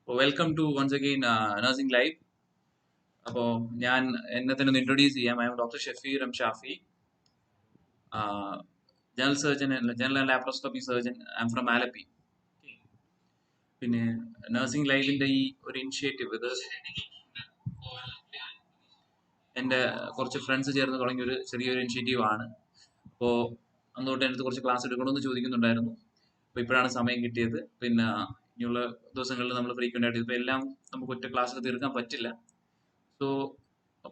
Welcome to once again Nursing Live. അപ്പോൾ ഞാൻ എന്നെ തന്നെ ഒന്ന് ഇൻട്രൊഡ്യൂസ് ചെയ്യാം. I M doctor Shafeer M Shafi, general surgeon, general and laparoscopy surgeon. I am from Alleppey. പിന്നെ നഴ്സിംഗ് ലൈവിന്റെ ഈ ഒരു ഇനിഷ്യേറ്റീവ് ഇത് എൻ്റെ കുറച്ച് ഫ്രണ്ട്സ് ചേർന്ന് തുടങ്ങിയ ഒരു ചെറിയൊരു ഇനിഷ്യേറ്റീവ് ആണ്. അപ്പോൾ അന്ന് തൊട്ട് എൻ്റെ കുറച്ച് ക്ലാസ് എടുക്കണമെന്ന് ചോദിക്കുന്നുണ്ടായിരുന്നു. അപ്പോൾ ഇപ്പോഴാണ് സമയം കിട്ടിയത്. പിന്നെ ഇനിയുള്ള ദിവസങ്ങളിൽ നമ്മൾ ഫ്രീക്വൻ്റ് ആയിട്ട് ഇപ്പോൾ എല്ലാം നമുക്ക് ഒറ്റ ക്ലാസ്സിൽ തീർക്കാൻ പറ്റില്ല. സോ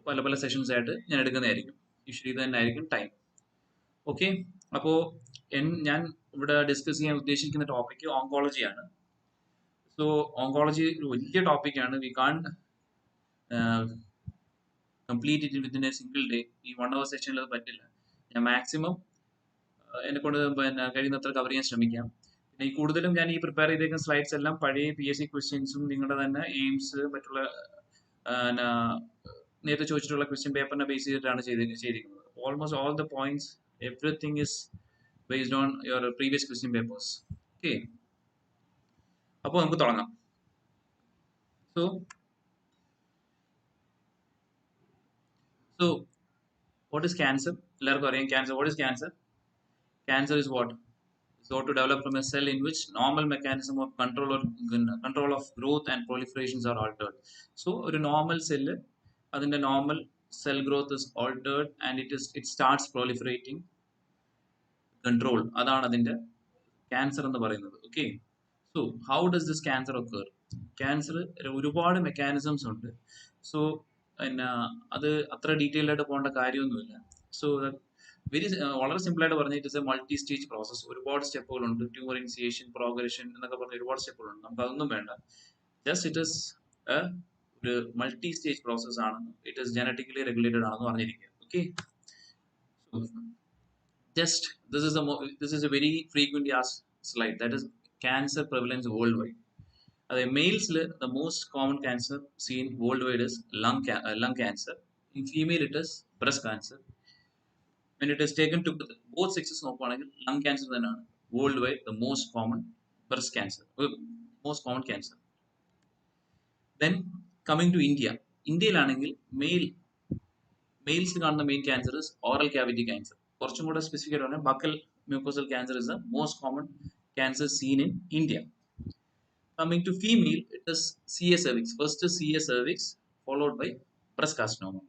പല പല സെഷൻസ് ആയിട്ട് ഞാൻ എടുക്കുന്നതായിരിക്കും. യൂഷ്വലി ഇത് തന്നെ ആയിരിക്കും ടൈം. ഓക്കെ, അപ്പോൾ ഞാൻ ഇവിടെ ഡിസ്കസ് ചെയ്യാൻ ഉദ്ദേശിക്കുന്ന ടോപ്പിക് ഓങ്കോളജിയാണ്. സോ ഓങ്കോളജി ഒരു വലിയ ടോപ്പിക്കാണ്. We can complete it within a single day. ഈ 1 hour സെഷനിൽ അത് പറ്റില്ല. ഞാൻ മാക്സിമം എന്നെ കൊണ്ട് പിന്നെ കഴിയുന്നത്ര കവർ ചെയ്യാൻ ശ്രമിക്കാം. പിന്നെ ഈ കൂടുതലും ഞാൻ ഈ പ്രിപ്പയർ ചെയ്തേക്കുന്ന സ്ലൈഡ്സ് എല്ലാം പഴയ PSC ക്വസ്റ്റ്യൻസും നിങ്ങളുടെ തന്നെ എയിംസ് മറ്റുള്ള നേരത്തെ ചോദിച്ചിട്ടുള്ള ക്വസ്റ്റ്യൻ പേപ്പറിനെ ബേസ് ചെയ്തിട്ടാണ് ചെയ്തിരിക്കുന്നത്. Almost all the points, everything is based on your previous question papers. Okay, അപ്പോൾ നമുക്ക് തുടങ്ങാം. So what is cancer? എല്ലാവർക്കും അറിയാം cancer. What is cancer? Cancer is what? So to develop from a cell in which normal mechanism of control of growth and proliferations are altered. So ഒരു normal cell, അതിന്റെ normal cell growth is altered and it starts proliferating. Control, അതാണ് അതിന്റെ cancer എന്ന് പറയുന്നത്. Okay, so how does this cancer occur? Cancer ഒരുപാട് mechanisms ഉണ്ട്. So പിന്നെ അത് അത്ര ഡീറ്റെയിൽഡ് ആയിട്ട് പോകേണ്ട കാര്യമൊന്നുമില്ല. സോ വളരെ സിമ്പിൾ ആയിട്ട് പറഞ്ഞാൽ it is A multi stage process. ഒരുപാട് സ്റ്റെപ്പുകളുണ്ട്. ട്യൂമർ ഇനിസിയേഷൻ, പ്രോഗ്രഷൻ എന്നൊക്കെ പറഞ്ഞ ഒരുപാട് സ്റ്റെപ്പുകളുണ്ട്. നമുക്ക് അതൊന്നും വേണ്ട. ജസ്റ്റ് ഇറ്റ് ഇസ് ഒരു മൾട്ടി സ്റ്റേജ് പ്രോസസ് ആണെന്ന്, ഇറ്റ് ഇസ് ജനറ്റിക്കലി റെഗുലേറ്റഡ് ആണെന്ന് പറഞ്ഞിരിക്കുക. Okay, just this is a very frequently asked slide, that is cancer prevalence worldwide. Males, the most common cancer seen worldwide is lung cancer. In female it is breast cancer. When it is taken to both sexes, lung cancer then worldwide the most common breast cancer, most common cancer. Then coming to India, males കാണുന്ന main cancer is oral cavity cancer. കുറച്ചും കൂടെ specific ആയിട്ട് പറഞ്ഞാൽ buccal mucosal cancer is the most common cancer scene in India. Coming to female, it is CA cervix. First is CA cervix, followed by breast carcinoma.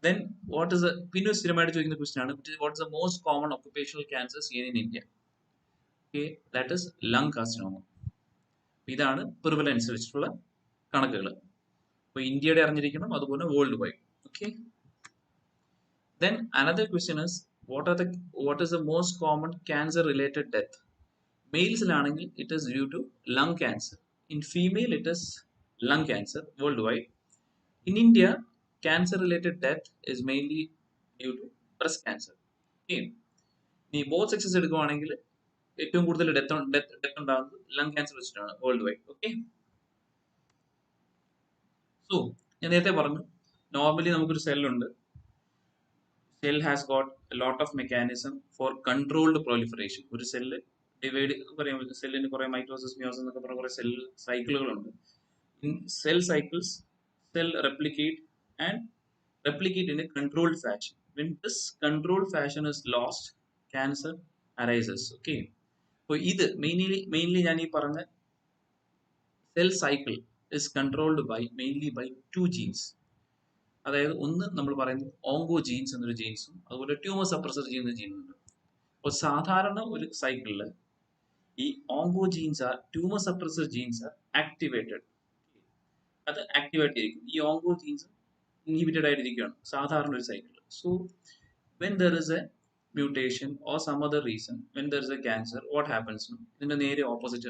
Then what is the പിന്നെ സ്ഥിരമായിട്ട് ചോദിക്കുന്ന question ആണ്, what is the most common occupational cancer seen in India? Okay, that is lung carcinoma. ഇതാണ് prevalence വെച്ചിട്ടുള്ള കണക്കുകൾ. അപ്പോൾ ഇന്ത്യയുടെ അറിഞ്ഞിരിക്കണം, അതുപോലെ world wide. Okay, then another question is what is the most common cancer related death? മെയിൽസിലാണെങ്കിൽ it is due to lung cancer. In female it is lung cancer worldwide. In India, cancer related death is mainly due to breast cancer. Okay, ഈ both sexes എടുക്കുവാണെങ്കിൽ ഏറ്റവും കൂടുതൽ death ഉണ്ടാകുന്നത് lung cancer വെച്ചിട്ടാണ് world wide. Okay, so ഞാൻ നേരത്തെ പറഞ്ഞു, normally നമുക്കൊരു സെല്ലുണ്ട്. Cell has got a lot of mechanism for controlled proliferation. ഒരു സെല്ല് ഡിവൈഡ് പറയാൻ പറ്റും. സെല്ലിന് കുറെ മൈറ്റോസിസ്, മിയോസിസ് എന്നൊക്കെ പറഞ്ഞ കുറെ സെൽ സൈക്കിളുകളുണ്ട്. In cell cycles, cell replicate in a controlled fashion. When this controlled fashion is lost, cancer arises. Okay, so ഇത് മെയിൻലി ഞാൻ ഈ പറഞ്ഞ cell cycle is controlled mainly by 2 genes. അതായത് ഒന്ന് നമ്മൾ പറയുന്നത് ഓങ്കോ ജീൻസ് എന്നൊരു ജീൻസും, അതുപോലെ ട്യൂമർ സപ്രസർ ജീൻ എന്ന ജീനുണ്ട്. അപ്പോൾ സാധാരണ ഒരു സൈക്കിളിൽ ഈ oncogenes are tumour suppressor genes are activated. അത് ആക്ടിവേറ്റ് ചെയ്തിരിക്കും. ഈ ഓങ്കോ ജീൻസ് ഇൻഹിബിറ്റഡ് ആയിട്ടിരിക്കുകയാണ് സാധാരണ ഒരു cycle. So when there is a mutation or some other reason, when there is a cancer, what happens? ഇതിന്റെ നേരെ ഓപ്പോസിറ്റ്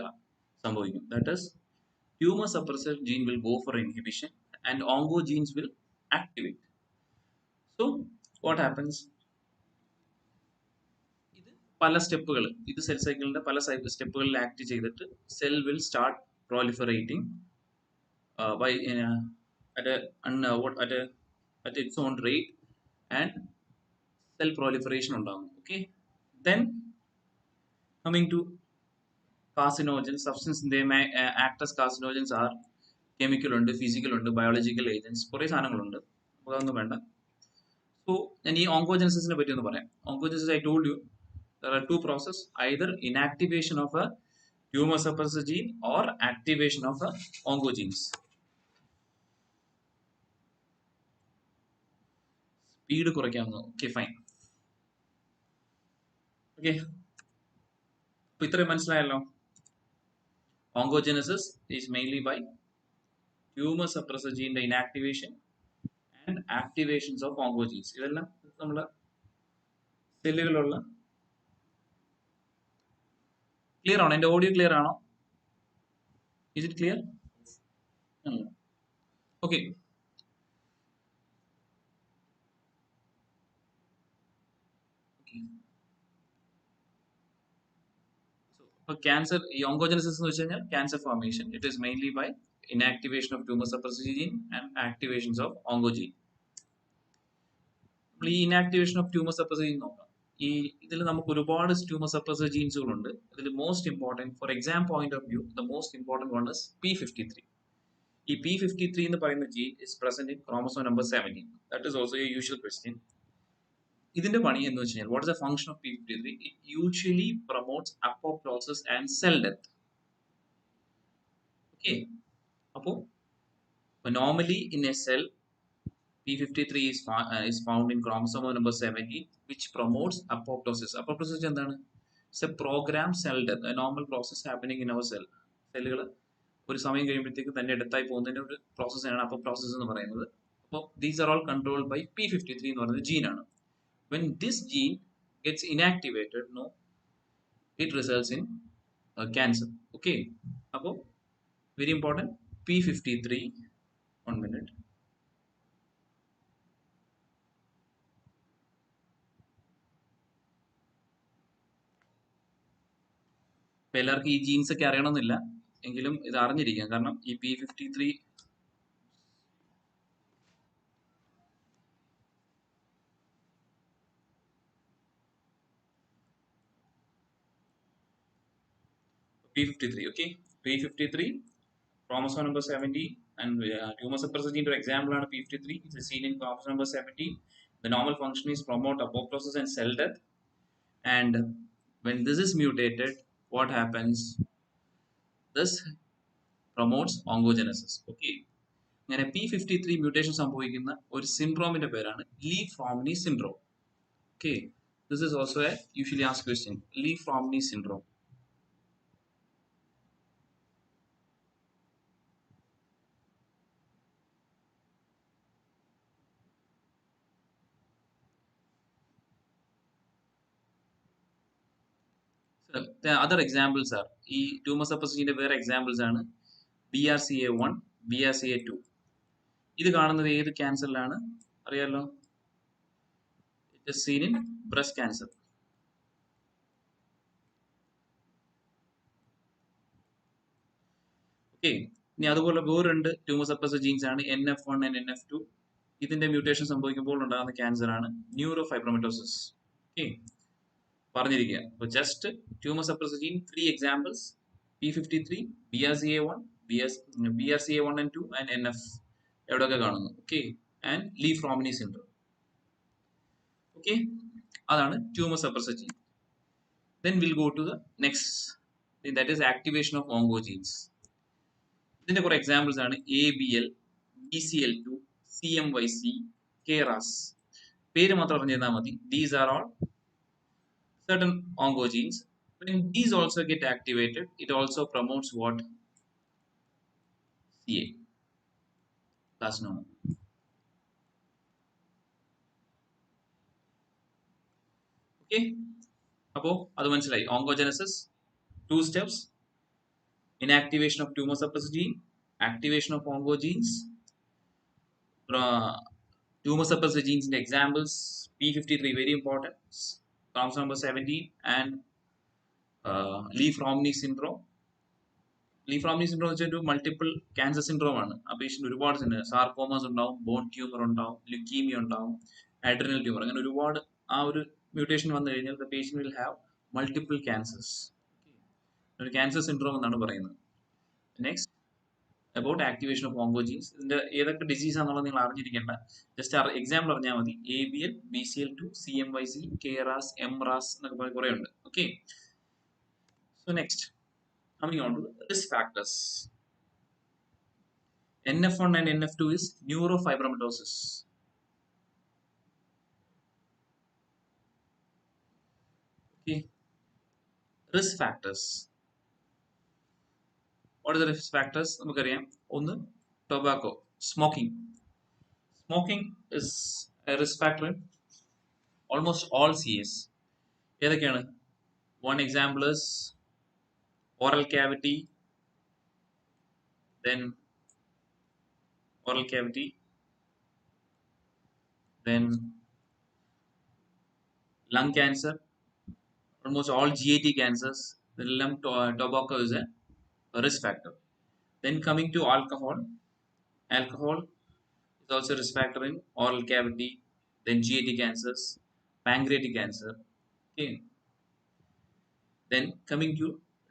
സംഭവിക്കും. That is tumour suppressor gene will go for inhibition and oncogenes will activate. So what happens? ഇത് പല സ്റ്റെപ്പുകൾ, ഇത് cell സൈക്കിളിന്റെ പല സ്റ്റെപ്പുകളിൽ act ചെയ്തിട്ട് cell will start proliferating by at its own rate, and cell proliferation ഉണ്ടാകും. Okay, then coming to carcinogens, substance they may act as carcinogens are chemical ഉണ്ട്, physical ഉണ്ട്, biological agents, കുറേ സാധനങ്ങളുണ്ട്. അപ്പോൾ അതൊന്നും വേണ്ട. സോ ഞാൻ ഈ ഓങ്കോജനസിനെ പറ്റി ഒന്ന് പറയാം. Oncogenesis I told you there are two process, either inactivation of a tumor suppressor gene or activation of a oncogenes. Speed കുറയ്ക്കാവുന്നു. Okay fine. ഓക്കെ, അപ്പൊ ഇത്രയും മനസ്സിലായല്ലോ. Oncogenesis is mainly by tumor suppressor gene inactivation and activations of oncogenes. ഇതെല്ലാം നമ്മുടെ സെല്ലുകളുള്ള clear ആണോ? എൻ്റെ audio clear ആണോ? Is it clear? Okay. Cancer, oncogenesis എന്ന് വെച്ച് കഴിഞ്ഞാൽ cancer formation. It is mainly by inactivation of tumor suppressor gene and activations of oncogene. നമ്മൾ ഈ inactivation of tumor suppressor gene നോക്കാം. ഈ ഇതിൽ നമുക്ക് ഒരുപാട് tumor suppressor ജീൻസുകളുണ്ട്. ഇതിൽ most important for exam point of view the most important one is P53. ഈ P53 എന്ന് പറയുന്ന gene is present in chromosome number 17. That is also a usual question. ഇതിന്റെ പണി എന്ന് വെച്ച് കഴിഞ്ഞാൽ what is the function of P53? It usually promotes apoptosis and cell death. Okay, അപ്പോൾ normally in a cell P53 is found in chromosome number 17 which promotes apoptosis. Apoptosis എന്താണ്? It's a programmed cell death, a normal process happening in our cell. സെല്ലുകൾ ഒരു സമയം കഴിയുമ്പോഴത്തേക്ക് തന്നെ ഡെത്തായി പോകുന്നതിന്റെ ഒരു പ്രോസസ്സാണ് അപ്പോപ്ടോസിസ് എന്ന് പറയുന്നത്. അപ്പോൾ these are all controlled by P53 എന്ന് പറയുന്ന ജീനാണ്. When this gene gets inactivated, no, it results in cancer. Okay, അപ്പോൾ very important, P53, 1 minute. ഇപ്പം എല്ലാവർക്കും ഈ ജീൻസ് ഒക്കെ അറിയണമെന്നില്ല, എങ്കിലും ഇത് അറിഞ്ഞിരിക്കാം. കാരണം ഈ P53 okay, P53 chromosome number 70 and tumor suppressor gene example ആണ് P53. It is seen in chromosome number 70. The normal function is promote apoptosis and cell death, and when this is mutated, what happens? This promotes oncogenesis. Okay, അങ്ങനെ P53 mutation സംഭവിക്കുന്ന ഒരു സിൻഡ്രോമിന്റെ പേരാണ് Li Fraumeni syndrome. Okay, this is also a usually asked question, Li Fraumeni syndrome. The other examples are ഈ tumour സപ്രസറിന്റെ വേറെ examples ആണ് BRCA1, BRCA2. ഇത് കാണുന്നത് ഏത് ക്യാൻസറിലാണ് അറിയാലോ? It is seen in breast cancer. Okay, ഇനി അതുപോലെ വേറെ ട്യൂമർ സപ്രസർ ജീൻസ് ആണ് NF1 and NF2. ഇതിന്റെ മ്യൂട്ടേഷൻ സംഭവിക്കുമ്പോൾ ഉണ്ടാകുന്ന ക്യാൻസർ ആണ് ന്യൂറോഫൈബ്രോമറ്റോസിസ്. ഓക്കെ, പറഞ്ഞിരിക്കുക. അപ്പോൾ just tumour suppressor gene 3 examples: P53, BRCA1, BRCA1 and 2 and NF എവിടെയൊക്കെ കാണുന്നു. ഓക്കെ, ആൻഡ് ലീ-ഫ്രോമിനി സിൻഡ്രോം. ഓക്കെ, അതാണ് tumour suppressor gene. Then we'll go to the next, that is activation of oncogenes. ഇതിന്റെ കുറെ examples ആണ് ABL, BCL2, CMYC, KRAS. പേര് മാത്രം അറിഞ്ഞിരുന്നാൽ മതി. These are all certain oncogenes. When these also get activated, it also promotes what? CA, carcinoma. Okay, അപ്പോൾ അത് മനസ്സിലായി. ഓങ്കോജനസിസ് 2 steps: inactivation of tumor suppressor gene, activation of oncogenes. Tumor suppressor genes in examples P53 very important, chromosome number 17 and Li Fraumeni syndrome. Li Fraumeni syndrome എന്ന് വെച്ചാൽ ഒരു multiple cancer syndrome ആണ്. ആ patient ഒരുപാട് sarcomas ഉണ്ടാവും, ബോൺ ട്യൂമർ ഉണ്ടാവും, leukaemia ഉണ്ടാവും, adrenal tumour, അങ്ങനെ ഒരുപാട് ആ ഒരു മ്യൂട്ടേഷൻ വന്നു കഴിഞ്ഞാൽ the patient will have multiple cancers. ഒരു ക്യാൻസർ സിൻഡ്രോം എന്നാണ് പറയുന്നത്. Next about activation of oncogenes. ഇതിന്റെ ഏതൊക്കെ ഡിസീസ് ആണെന്നുള്ളത് നിങ്ങൾ അറിഞ്ഞിരിക്കേണ്ട. ജസ്റ്റ് എക്സാമ്പിൾ അറിഞ്ഞാൽ മതി. ABL, BCL2, CMYC, KRAS, MRAS എന്നൊക്കെ പറഞ്ഞ് കുറേ ഉണ്ട്. Okay. So next coming on to risk factors. NF1 and NF2 is neurofibromatosis. Okay. Risk factors. What are the risk factors? നമുക്കറിയാം. ഒന്ന്, tobacco, smoking. Smoking is a risk factor in almost all CAs. ഏതൊക്കെയാണ്? One example is oral cavity, then oral cavity, then lung cancer, almost all GAT cancers. The tobacco is a risk factor. Then coming to alcohol, alcohol is also a risk factor in oral cavity, then GAT cancers, pancreatic cancer. Okay. Then coming to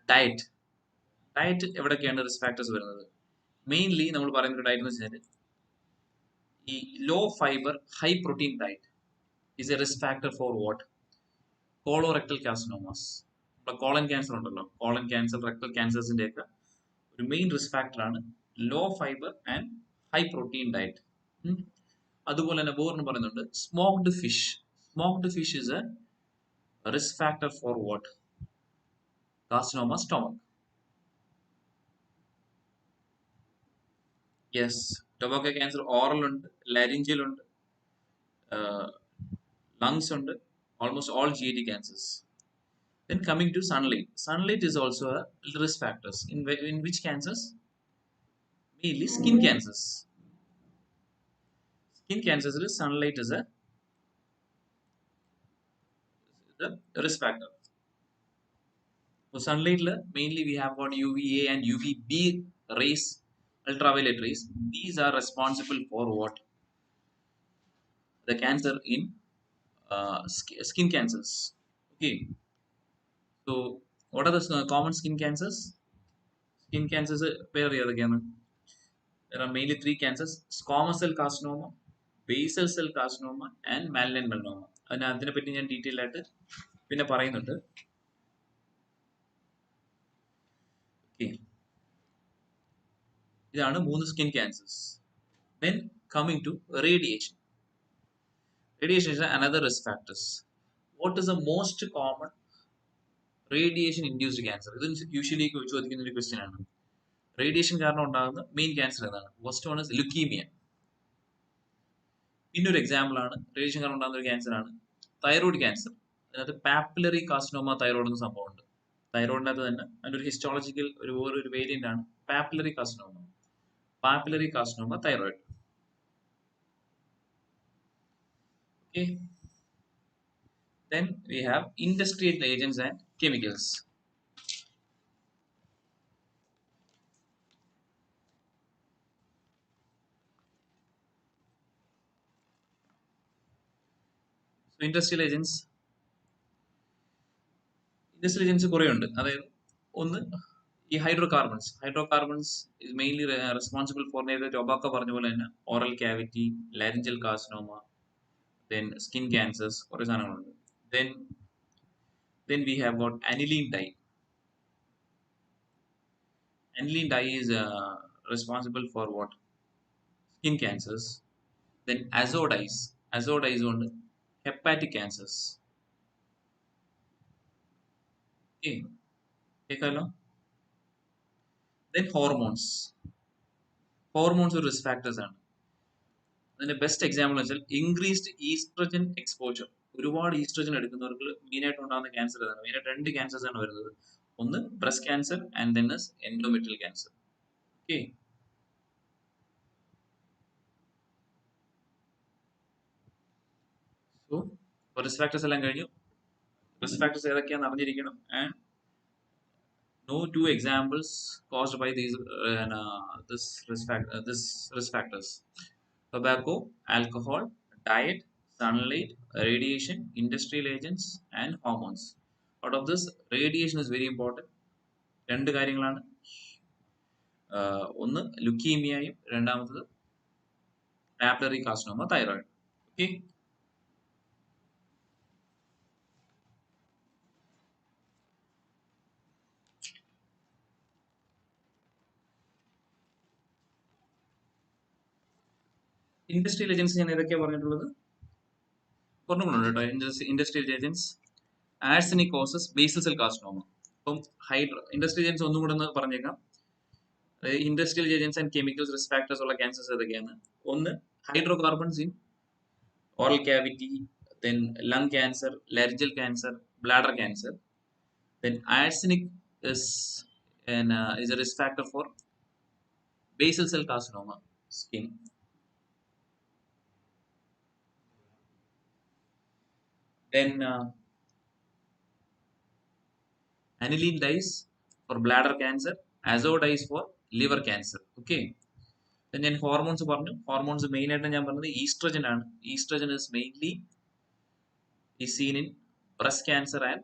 diet. Diet എവിടൊക്കെയാണ് risk factors വരുന്നത്? Mainly നമ്മൾ പറയുന്ന ഒരു diet എന്ന് വെച്ചാൽ ഈ low fibre high protein diet is a risk factor for what? Colorectal carcinomas. നമ്മുടെ colon cancer ഉണ്ടല്ലോ, കോളൻ ക്യാൻസർ, റെക്ടൽ ക്യാൻസേഴ്സിന്റെ ഒക്കെ ഒരു മെയിൻ റിസ്ക് ഫാക്ടറാണ് low fibre and high protein diet. അതുപോലെ തന്നെ വേറൊന്ന് പറയുന്നുണ്ട്, smoked fish. Smoked fish is a risk factor for what? Carcinoma stomach. Yes, tobacco cancer oral ഉണ്ട്, ലാരിഞ്ചിയൽ ഉണ്ട്, lungs ഉണ്ട്, almost all GAT cancers. Then coming to sunlight. Sunlight is also a risk factors. In which cancers? Mainly skin cancers. Skin cancers is sunlight is a risk factor. So sunlight mainly we have got UVA and UVB rays, ultraviolet rays. These are responsible for what? The cancer in skin cancers. Okay. So what are the common skin cancers? Skin cancers where are the there are mainly three cancers: squamous cell carcinoma, basal cell carcinoma, and malignant melanoma. അതിനെ പറ്റി ഞാൻ detail ആയിട്ട് പിന്നെ പറയുന്നുണ്ട്. ഇതാണ് 3 skin cancers. Then coming to radiation. Radiation is another risk factors. What is the most common radiation induced cancer? ഇത് usually ചോദിക്കുന്ന ഒരു ക്വസ്റ്റ്യൻ ആണ്. റേഡിയേഷൻ കാരണം ഉണ്ടാകുന്ന മെയിൻ ക്യാൻസർ ഏതാണ്? First one is leukaemia. പിന്നെ ഒരു എക്സാമ്പിൾ ആണ് റേഡിയേഷൻ കാരണം ഉണ്ടാകുന്ന ഒരു ക്യാൻസർ ആണ് തൈറോയ്ഡ് ക്യാൻസർ. അതിനകത്ത് പാപ്പിലറി കാർസിനോമ തൈറോയ്ഡ് എന്ന സംഭവമുണ്ട്. തൈറോയിഡിനകത്ത് തന്നെ അതിൻ്റെ ഒരു ഹിസ്റ്റോളജിക്കൽ വേറൊരു വേരിയന്റ് ആണ് papillary carcinoma. Papillary carcinoma thyroid. Okay. Then we have industrial agents and chemicals. So industrial agents കുറേ ഉണ്ട്. അതായത് ഒന്ന് ഈ hydrocarbons is mainly responsible for നേരത്തെ ടൊബാക്കോ പറഞ്ഞ പോലെ തന്നെ oral cavity, laryngeal carcinoma, then skin cancers, കുറേ സാധനങ്ങളുണ്ട്. Then we have got aniline dye. Aniline dye is responsible for what? Skin cancers. Then azo dyes on hepatic cancers. Okay, കേൾക്കാമല്ലോ. Then hormones ഒരു risk factors ആണ്. അതിന്റെ best example എന്ന് വെച്ചാൽ increased oestrogen exposure. ഒരുപാട് oestrogen എടുക്കുന്നവർക്ക് മെയിനായിട്ട് ഉണ്ടാകുന്ന cancer ഏതാണ്? മെയിനായിട്ട് 2 ക്യാൻസേഴ്സ് ആണ് വരുന്നത്. ഒന്ന് breast cancer and then endometrial cancer. Okay. So risk factors എല്ലാം കഴിഞ്ഞു. റിസ്ക് ഫാക്ടേഴ്സ് ഏതൊക്കെയാണെന്ന് അറിഞ്ഞിരിക്കണം. And no two examples caused by this risk factors: tobacco, alcohol, diet, sunlight, radiation, industrial agents, and hormones. Out of this, radiation is very important. രണ്ട് കാര്യങ്ങളാണ്. ഒന്ന് ലുക്കീമിയയും രണ്ടാമത്തത് papillary carcinoma thyroid. Okay, industrial agency ഞാൻ ഏതൊക്കെയാണ് പറഞ്ഞിട്ടുള്ളത്? പറഞ്ഞുകൊണ്ടുണ്ട് കേട്ടോ. Industrial agents arsenic causes basal cell carcinoma. അപ്പം ഇൻഡസ്ട്രിയൽ ഏജൻസ് ഒന്നും കൂടെ ഒന്ന് പറഞ്ഞേക്കാം. Industrial agents and chemicals risk factors ഉള്ള ക്യാൻസേഴ്സ് ഏതൊക്കെയാണ്? ഒന്ന് hydrocarbons in oral cavity, then lung cancer, laryngeal cancer, bladder cancer. Then arsenic is is a risk factor for basal cell carcinoma, skin. Then aniline dyes for bladder cancer, azo dyes for liver cancer. Okay. Then ഞാൻ hormones പറഞ്ഞു. Hormones main ആയിട്ട് ഞാൻ പറഞ്ഞത് oestrogen ആണ്. Oestrogen is mainly is seen in breast cancer and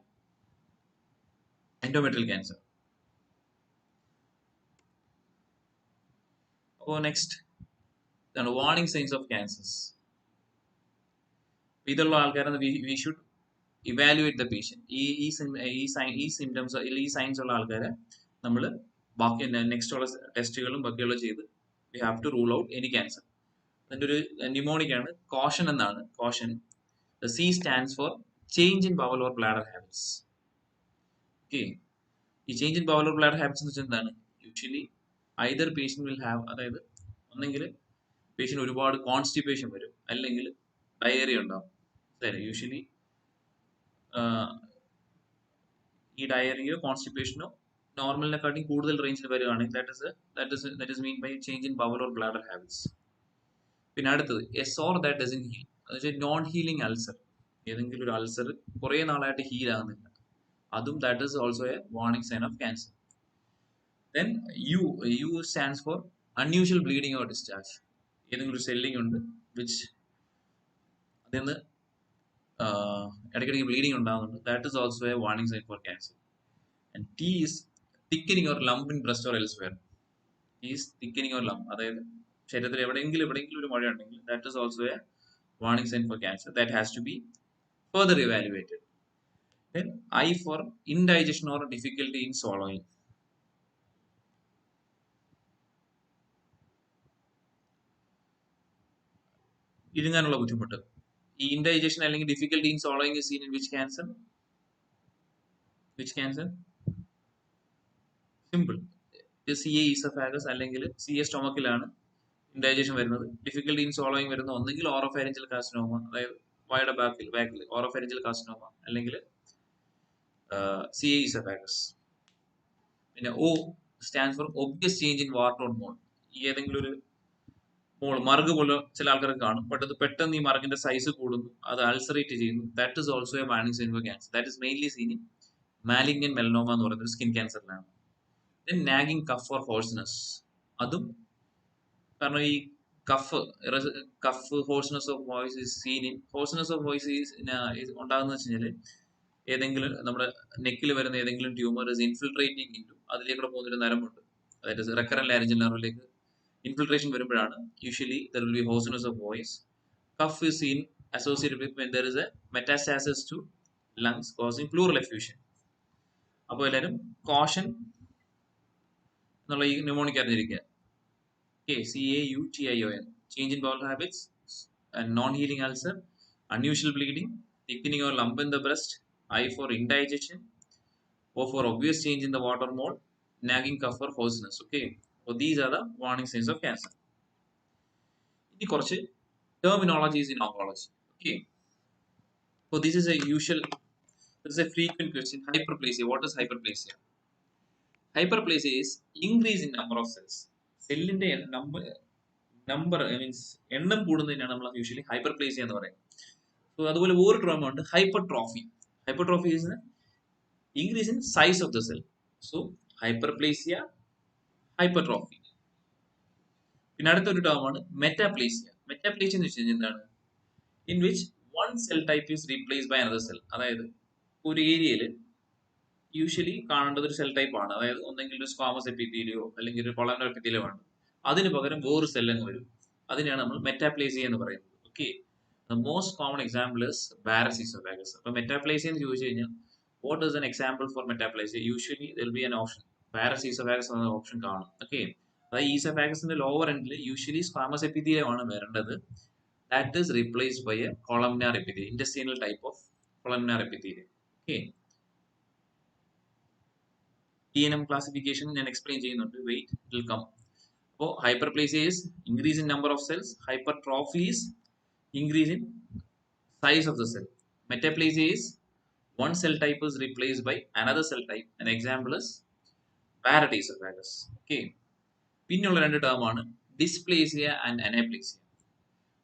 endometrial cancer. Oh, next, then warning signs of cancers. ഇതുള്ള ആൾക്കാരെ we should evaluate the patient. ഈ symptoms ഈ സൈൻസ് ഉള്ള ആൾക്കാരെ നമ്മൾ ബാക്കി നെക്സ്റ്റ് ഉള്ള ടെസ്റ്റുകളും ബാക്കിയുള്ള ചെയ്ത് we have to rule out any cancer. അതിൻ്റെ ഒരു ന്യൂമോണിക് ആണ്, കോഷൻ എന്നാണ്. Caution, the C stands for change in bowel or bladder habits. Okay, ഈ change in bowel or bladder habits എന്ന് വെച്ചാൽ എന്താണ്? Usually either patient will have, അതായത് ഒന്നെങ്കിൽ പേഷ്യൻ ഒരുപാട് കോൺസ്റ്റിപ്പേഷൻ വരും, അല്ലെങ്കിൽ ഡയറിയ ഉണ്ടാവും. യൂഷ്വലി ഈ ഡയറിയോ കോൺസ്റ്റിപ്പേഷനോ നോർമലിനെക്കാട്ടിയും കൂടുതൽ റേഞ്ചിൽ വരികയാണെങ്കിൽ that is mean by change in bowel or bladder habits. പിന്നെ അടുത്തത് S or that doesn't heal, എന്ന് വെച്ചാൽ നോൺ ഹീലിംഗ് അൾസർ. ഏതെങ്കിലും ഒരു അൾസർ കുറേ നാളായിട്ട് ഹീൽ ആകുന്നില്ല, അതും that is also a warning sign of cancer. Then U stands for unusual bleeding or discharge. ഏതെങ്കിലും ഒരു സെല്ലിംഗ് ഉണ്ട് വിച്ച് അതിൽ നിന്ന് ഇടയ്ക്കിടയ്ക്ക് ബ്ലീഡിംഗ് ഉണ്ടാകുന്നുണ്ട്, that is also a warning sign for cancer. And T is thickening or lump in breast or elsewhere. Is thickening or lump, അതായത് ശരീരത്തിൽ എവിടെയെങ്കിലും ഒരു മഴ ഉണ്ടെങ്കിൽ that is also a warning sign for cancer. That has to be further evaluated. Then I for indigestion or difficulty in swallowing. ഇഴുങ്ങാനുള്ള ബുദ്ധിമുട്ട്. ഈ indigestion അല്ലെങ്കിൽ difficulty in swallowing is seen in which cancer? Which cancer? Simple. CA esophagus അല്ലെങ്കിൽ CA stomachലാണ് indigestion വരുന്നത്. Difficulty in swallowing വരുന്ന ഒന്നെങ്കിൽ ഓറോഫാരിഞ്ചൽ carcinoma, അതായത് വായുടെ ബാക്കിൽ ഓറോഫാരിഞ്ചൽ കാർസിനോമ, അല്ലെങ്കിൽ CA esophagus. പിന്നെ O stands for obvious change in wart or mole. ഏതെങ്കിലും ഒരു മറുക് പോലെ ചില ആൾക്കാർക്ക് കാണും, ബട്ട് അത് പെട്ടെന്ന് ഈ മറുകിന്റെ സൈസ് കൂടുന്നു, അത് അൾസറേറ്റ് ചെയ്യുന്നു. That is also a warning sign for cancer. That is mainly seen in malignant melanoma എന്ന് പറയുന്നത് സ്കിൻ ക്യാൻസറിലാണ്. Then nagging cough or hoarseness, അതും കാരണം ഈ cough hoarseness of voice is seen in hoarseness of voice ഉണ്ടാകുന്ന വെച്ച് കഴിഞ്ഞാൽ ഏതെങ്കിലും നമ്മുടെ നെക്കിൽ വരുന്ന ഏതെങ്കിലും ട്യൂമർ ഇസ് ഇൻഫിൽട്രേറ്റിംഗ് ഇൻറ്റു അതിലേക്കൂടെ പോകുന്നൊരു നരമ്പുണ്ട്, അതായത് റെക്കറന്റ് ലാരിഞ്ചൽ നെർവിലേക്ക് infiltration വരുമ്പോഴാണ് usually there will be hoarseness of voice. Cough is seen associated with when there is a metastasis to lungs causing pleural effusion. അപ്പോൾ എല്ലാവരും കോഷൻ എന്നുള്ള ഈ ന്യൂമോണിക് അറിഞ്ഞിരിക്കുക. CAUTION, change in bowel habits, and non-healing ulcer, unusual bleeding, thickening or lump in the breast, I for indigestion, O for obvious change in the water mole, nagging cough or hoarseness. Okay, so these are the warning signs of cancer. ഇനി കുറച്ച് terminologies in oncology. Okay, so this is a frequent question. Hyperplasia. What is hyperplasia? Hyperplasia is increase in number of cells. സെല്ലിന്റെ number means എണ്ണം കൂടുന്നതിനാണ് നമ്മൾ usually hyperplasia എന്ന് പറയുന്നത്. So അതുപോലെ ഒരു term ഉണ്ട് hypertrophy. Hypertrophy is increase in size of the cell. So hyperplasia, hypertrophy. പിന്നെ അടുത്തൊരു ടേമാണ് മെറ്റാപ്ലേസിയ. മെറ്റാപ്ലേസിയ എന്ന് വെച്ച് കഴിഞ്ഞാൽ എന്താണ്? In which one cell type is replace by another cell. അതായത് ഒരു ഏരിയയിൽ യൂഷ്വലി കാണേണ്ടത് ഒരു സെൽ ടൈപ്പ് ആണ്. അതായത് ഒന്നെങ്കിൽ ഒരു സ്ക്വാമസ് എപ്പിത്തീലിയോ അല്ലെങ്കിൽ ഒരു കൊളാനർ എപ്പിത്തീലിയോ ആണ്. അതിന് പകരം വേറൊരു സെൽ അങ്ങ് വരും. അതിനെയാണ് നമ്മൾ മെറ്റാപ്ലേസിയ എന്ന് പറയുന്നത്. Okay, the most common example is Barrett's oesophagus. അപ്പൊ മെറ്റാപ്ലേസിയ എന്ന് ചോദിച്ചു കഴിഞ്ഞാൽ what is an example for metaplasia? Usually there'll be an option Barrett's oesophagus എന്ന ഓപ്ഷൻ കാണും. ഓക്കെ, അതായത് ഈസോഫാഗസിന്റെ ലോവർ എൻഡിൽ യൂഷ്വലി സ്ക്വാമസ് എപ്പിത്തീലിയം ആണ് വരേണ്ടത്. That is replaced by a columnar epithelium, intestinal type of columnar epithelium. Okay, TNM classification ഞാൻ explain ചെയ്യുന്നുണ്ട്. Wait, it will come. അപ്പോൾ hyperplasia is increase in number of cells, hypertrophy is increase in size of the cell. Metaplasia is one cell type is replaced by another cell type. An example is Barrett esophagus. Okay. പിന്നെയുള്ള രണ്ട് term ആണ് dysplasia and anaplasia.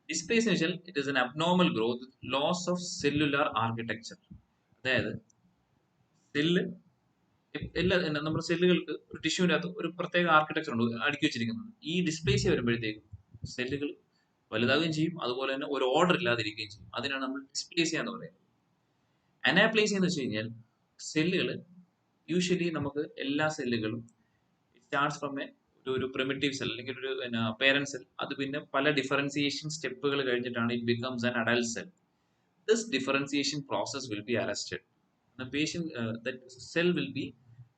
Dysplasia വെച്ചാൽ it is an abnormal growth loss of cellular architecture. അതായത് cell എല്ലാ നമ്മുടെ സെല്ലുകൾക്ക് ഒരു ടിഷ്യൂവിൻ്റെ അകത്ത് ഒരു പ്രത്യേക ആർക്കിടെക്ചർ ഉണ്ട് അടുക്കി വെച്ചിരിക്കുന്നത്. ഈ ഡിസ്പ്ലേസിയ വരുമ്പോഴത്തേക്കും സെല്ലുകൾ വലുതാവുകയും ചെയ്യും, അതുപോലെ തന്നെ ഒരു ഓർഡർ ഇല്ലാതിരിക്കുകയും ചെയ്യും. അതിനാണ് നമ്മൾ ഡിസ്പ്ലേസിയ എന്ന് പറയുന്നത്. അനാപ്ലേസിയ എന്ന് വെച്ച് കഴിഞ്ഞാൽ സെല്ലുകൾ യൂഷ്വലി നമുക്ക് എല്ലാ സെല്ലുകളും സ്റ്റാർട്ട്സ് ഫ്രം ഒരു പ്രിമിറ്റീവ് സെൽ അല്ലെങ്കിൽ ഒരു പേരന്റ് സെൽ. അത് പിന്നെ പല ഡിഫറൻസിയേഷൻ സ്റ്റെപ്പുകൾ കഴിഞ്ഞിട്ടാണ് it becomes an adult cell. This differentiation process will be arrested. The patient that cell will be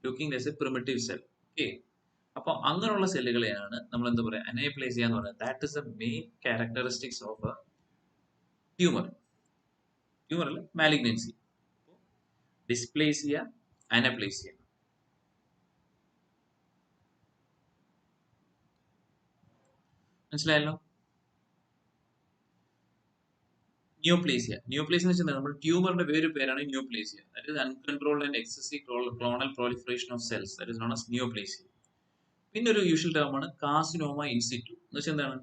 looking as a primitive cell. Okay, അപ്പോൾ അങ്ങനെയുള്ള സെല്ലുകളെയാണ് നമ്മൾ എന്താ പറയുക അനാപ്ലേസിയ എന്ന് പറയുന്നത്. That is the main characteristics of a tumour. Tumour അല്ല, malignancy. Dysplasia, anaplasia. മനസ്സിലായല്ലോ? Neoplasia. Neoplasia എന്ന് വെച്ചാൽ നമ്മുടെ ട്യൂമറിന്റെ വേറെ പേരാണ് neoplasia. That is uncontrolled and excessive clonal proliferation of cells. That is known as neoplasia. പിന്നെ ഒരു യൂഷ്വൽ ടേം ആണ് കാർസിനോമ ഇൻസിറ്റു. എന്ന് വെച്ചാൽ എന്താണ്?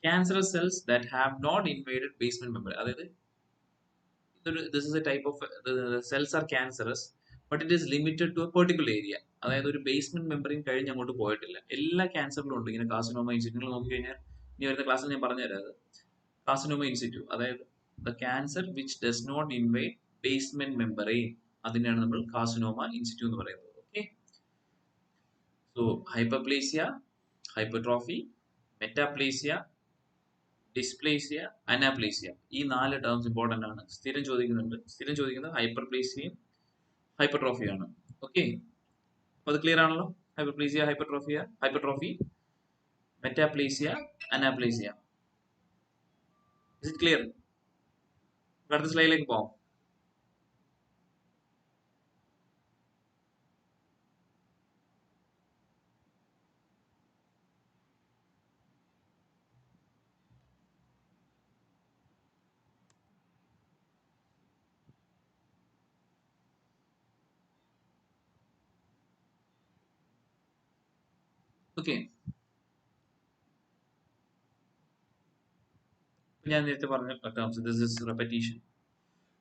Cancerous cells that have not invaded basement member. അതായത് this is a type of cells are cancerous but it is limited to a particular area. അതായത് ഒരു basement മെമ്പറിങ് കഴിഞ്ഞ് അങ്ങോട്ട് പോയിട്ടില്ല. എല്ലാ ക്യാൻസറിലും ഉണ്ട് ഇങ്ങനെ കാർസിനോമ ഇൻസിറ്റു. നിങ്ങൾ നോക്കിക്കഴിഞ്ഞാൽ ഇനി വരുന്ന ക്ലാസ്സിൽ ഞാൻ പറഞ്ഞുതരാം. കാർസിനോമ ഇൻസിറ്റു അതായത് the cancer which does not invade basement membrane, അതിനെയാണ് നമ്മൾ കാർസിനോമ ഇൻസിറ്റു എന്ന് പറയുന്നത്. Okay, so hyperplasia, hypertrophy, metaplasia, dysplasia, anaplasia, ഈ 4 ടേംസ് ഇമ്പോർട്ടന്റ് ആണ്. സ്ഥിരം ചോദിക്കുന്നത് ഹൈപ്പർപ്ലേസിയയും ഹൈപ്പർട്രോഫിയാണ്. ഓക്കെ, അപ്പോൾ അത് ക്ലിയർ ആണല്ലോ? Hyperplasia, hypertrophy, metaplasia, anaplasia. Is it clear? അടുത്ത സ്ലൈഡിലേക്ക് പോകാം. ഓക്കെ, ഞാൻ നേരത്തെ പറഞ്ഞ terms, this is repetition.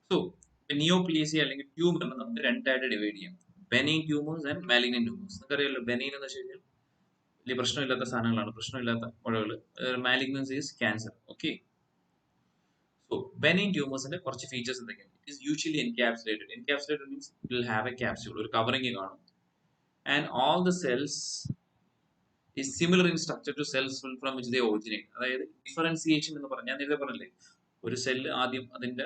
So neoplasia അല്ലെങ്കിൽ ട്യൂമറിനെ നമുക്ക് രണ്ടായിട്ട് ഡിവൈഡ് ചെയ്യാം. Benign tumours and malignant tumours. നിങ്ങൾക്കറിയാലോ ബെനൈൻ എന്ന് വെച്ച് കഴിഞ്ഞാൽ വലിയ പ്രശ്നമില്ലാത്ത സാധനങ്ങളാണ്, പ്രശ്നമില്ലാത്ത മുഴകൾ. Malignancy is cancer. Okay, so benign ട്യൂമേഴ്സിന്റെ കുറച്ച് ഫീച്ചേഴ്സ് എന്തൊക്കെയാണ്? It is usually encapsulated. Encapsulated means it will have a capsule, ഒരു കവറിംഗ് കാണും. And all the cells is similar in structure to cells from which they originate. അതായത് differentiation എന്ന് പറഞ്ഞാൽ ഞാൻ നേരത്തെ പറഞ്ഞില്ലേ, ഒരു സെല്ല് ആദ്യം അതിന്റെ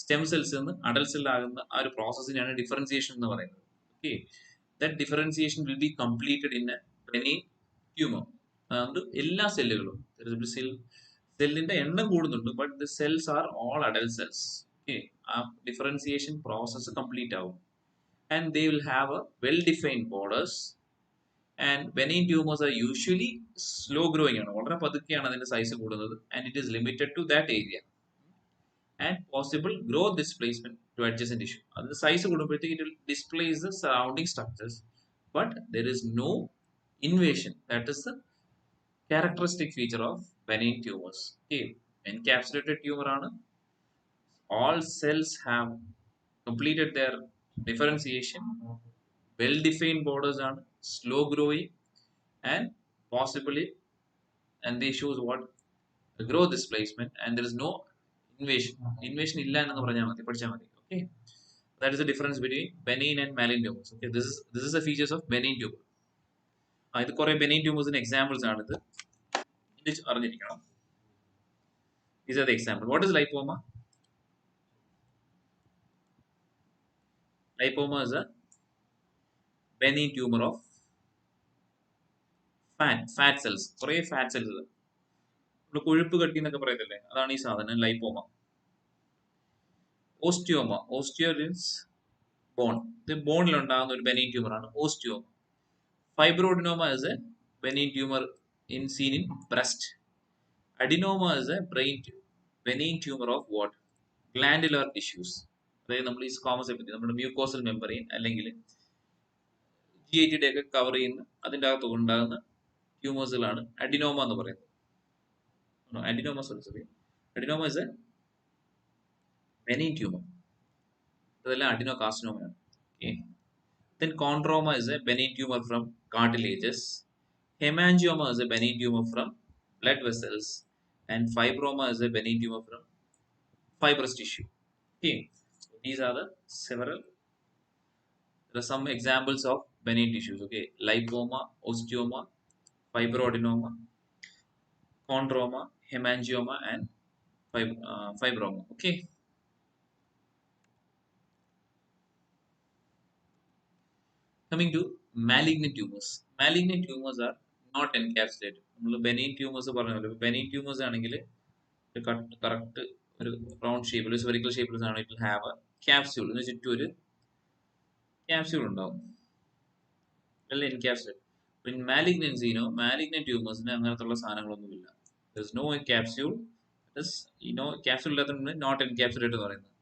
സ്റ്റെം സെൽസ് നിന്ന് അഡൽട്ട് സെൽ ആകുന്ന ആ ഒരു പ്രോസസ്സിനാണ് ഡിഫറൻസിയേഷൻ എന്ന് പറയുന്നത്. Okay, that differentiation will be completed in A benign tumour. അതുകൊണ്ട് എല്ലാ സെല്ലുകളും സെല്ലിന്റെ എണ്ണം കൂടുന്നുണ്ട്, but the cells are all adult cells. Okay, ആ ഡിഫറൻസിയേഷൻ പ്രോസസ്സ് കംപ്ലീറ്റ് ആവും. And they will have A well defined borders. And benign tumors are usually slow growing ആണ്, വളരെ പതുക്കെയാണ് അതിന്റെ സൈസ് കൂടുന്നത്. And it is limited to that area. And possible growth displacement to adjacent tissue. അതിന്റെ size കൂടുമ്പോഴത്തേക്ക് it will displace the surrounding structures, but there is no invasion. That is the characteristic feature of benign tumors. Okay, encapsulated tumor ആണ്. All cells have completed their differentiation. Well-defined borders are slow growing and possibly, and they shows what the growth displacement, and there is no invasion. Invasion illa ennu paranjal madi, padicha madi. Okay, That is the difference between benign and malignant tumors. Okay, this is the features of benign tumor. ഇത് കുറെ benign tumors examples ആണിത്. ഇത് അറിഞ്ഞിരിക്കണം. These are the examples. What is lipoma? Lipoma is a benign tumor of fat cells. കുറേ fat cells. നമ്മൾ കൊഴുപ്പ് കട്ടി എന്നൊക്കെ പറയത്തില്ലേ, അതാണ് ഈ സാധനം lipoma. Osteoma, osteo means bone. ഇത് ബോണിൽ ഉണ്ടാകുന്ന ഒരു benign tumor ആണ് osteoma. Fibroadenoma is a benign tumor seen in breast. Adenoma is a benign tumor of what? Glandular tissues. അതായത് നമ്മൾ ഈ സ്കോമസ് പറ്റി നമ്മുടെ മ്യൂക്കോസൽ മെമ്പറൈൻ അല്ലെങ്കിൽ GIT ഒക്കെ കവർ ചെയ്യുന്ന അതിൻ്റെ അകത്ത് ഉണ്ടാകുന്ന ട്യൂമേഴ്സുകളാണ് അഡിനോമ എന്ന് പറയുന്നത്. Adenoma, sorry. Adenoma is a benign tumor. അതെല്ലാം adenocarcinoma. Okay. Then chondroma is a benign tumor from cartilages. Hemangioma is a benign tumor from blood vessels. And fibroma is a benign tumor from fibrous tissue. Okay. So these are the several. There are some examples of benign tissues. Okay. Lipoma, osteoma, fibroadenoma, chondroma, hemangioma, and fibroma. Okay. Coming to malignant tumors. Malignant tumors are not encapsulated. നമ്മൾ benign tumors പറഞ്ഞല്ലോ. benign tumors ആണെങ്കിൽ correct ഒരു round ഷേപ്പിൽ spherical ഷേപ്പിലാണ്. It will have a capsule. എന്ന് ചുറ്റും ഒരു capsule ഉണ്ടാവും. അല്ല എൻക്യാപ്സുലേറ്റ്. പിന്നെ മാലിഗ്നൻസിനോ മാലിഗ്നന്റ് ട്യൂമേഴ്സിന് അങ്ങനത്തുള്ള സാധനങ്ങളൊന്നുമില്ല. There is no capsule. Capsule ഇല്ലാത്തതുകൊണ്ട് നോട്ട് എൻക്യാപ്സുലേറ്റ് എന്ന് പറയുന്നത്.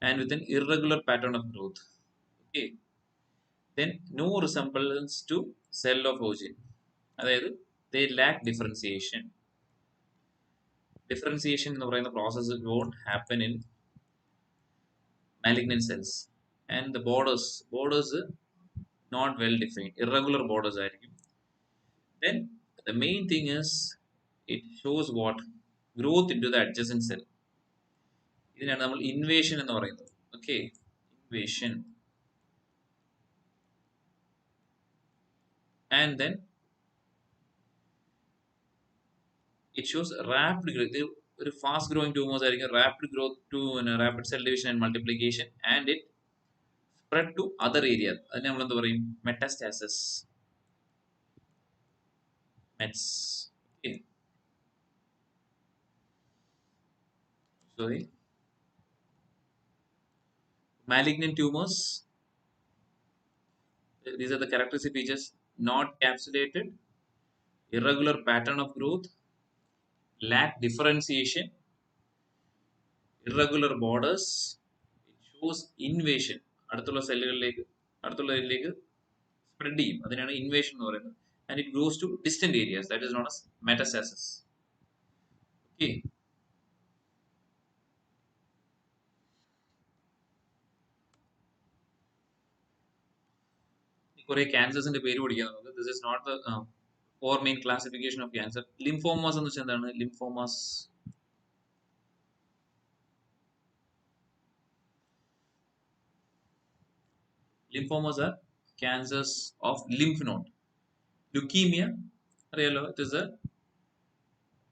And with an irregular pattern of growth. Okay. Then no resemblance to cell of origin. അതായത് they lack differentiation. Differentiation എന്ന് പറയുന്ന process won't happen in malignant cells. And the borders not well defined, irregular borders ആയിരിക്കും. Then the main thing is it shows what? Growth into the adjacent cell. ഇതിനാണ് നമ്മൾ invasion എന്ന് പറയുന്നത്. Okay, invasion. And then it shows rapid growth. ഒരു fast growing tumors ആയിരിക്കും. Rapid growth to rapid cell division and multiplication, and it spread to other areas. അതിനെ നമ്മൾ എന്ത് പറയും? Metastasis. Mets. Okay. Sorry. Malignant tumors. These are the characteristic features: not capsulated, irregular pattern of growth, lack differentiation, irregular borders. It shows invasion. അടുത്തുള്ള സെല്ലുകളിലേക്ക് spread ചെയ്യും. അതിനാണ് invasion എന്ന് പറയുന്നത്. And it goes to distant areas. That is known as metastasis. Okay. കുറേ ക്യാൻസേഴ്സിന്റെ പേര് പഠിക്കാം നമുക്ക്. This is not the four main classification of cancer. Lymphomas എന്ന് വെച്ചാൽ എന്താണ്? Lymphomas are cancers of lymph node. Leukemia, അറിയാലോ, it is a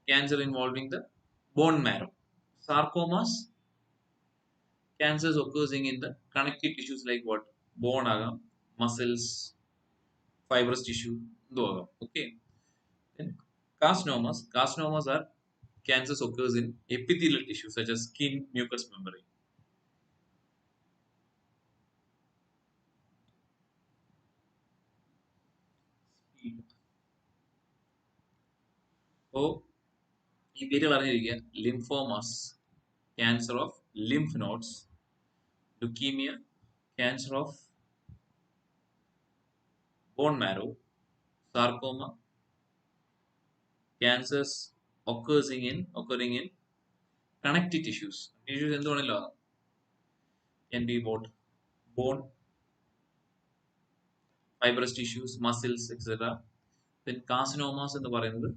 cancer involving the bone marrow. Sarcomas, cancers occurring in the connective tissues like what? Bone ആകാം, muscles, fibrous tissue, ഇതും ആകാം. Okay. Then carcinomas are cancers occurs in epithelial tissues such as skin, mucous membrane. So ഈ പേരുകൾ അറിഞ്ഞിരിക്കുക. Lymphomas, cancer of lymph nodes. Leukaemia, cancer of bone marrow. Sarcoma, cancers occurring in connective tissues. Tissues എന്തുവാണല്ലോ, can be what? Bone, fibrous tissues, muscles, etc. Then carcinomas എന്ന് പറയുന്നത്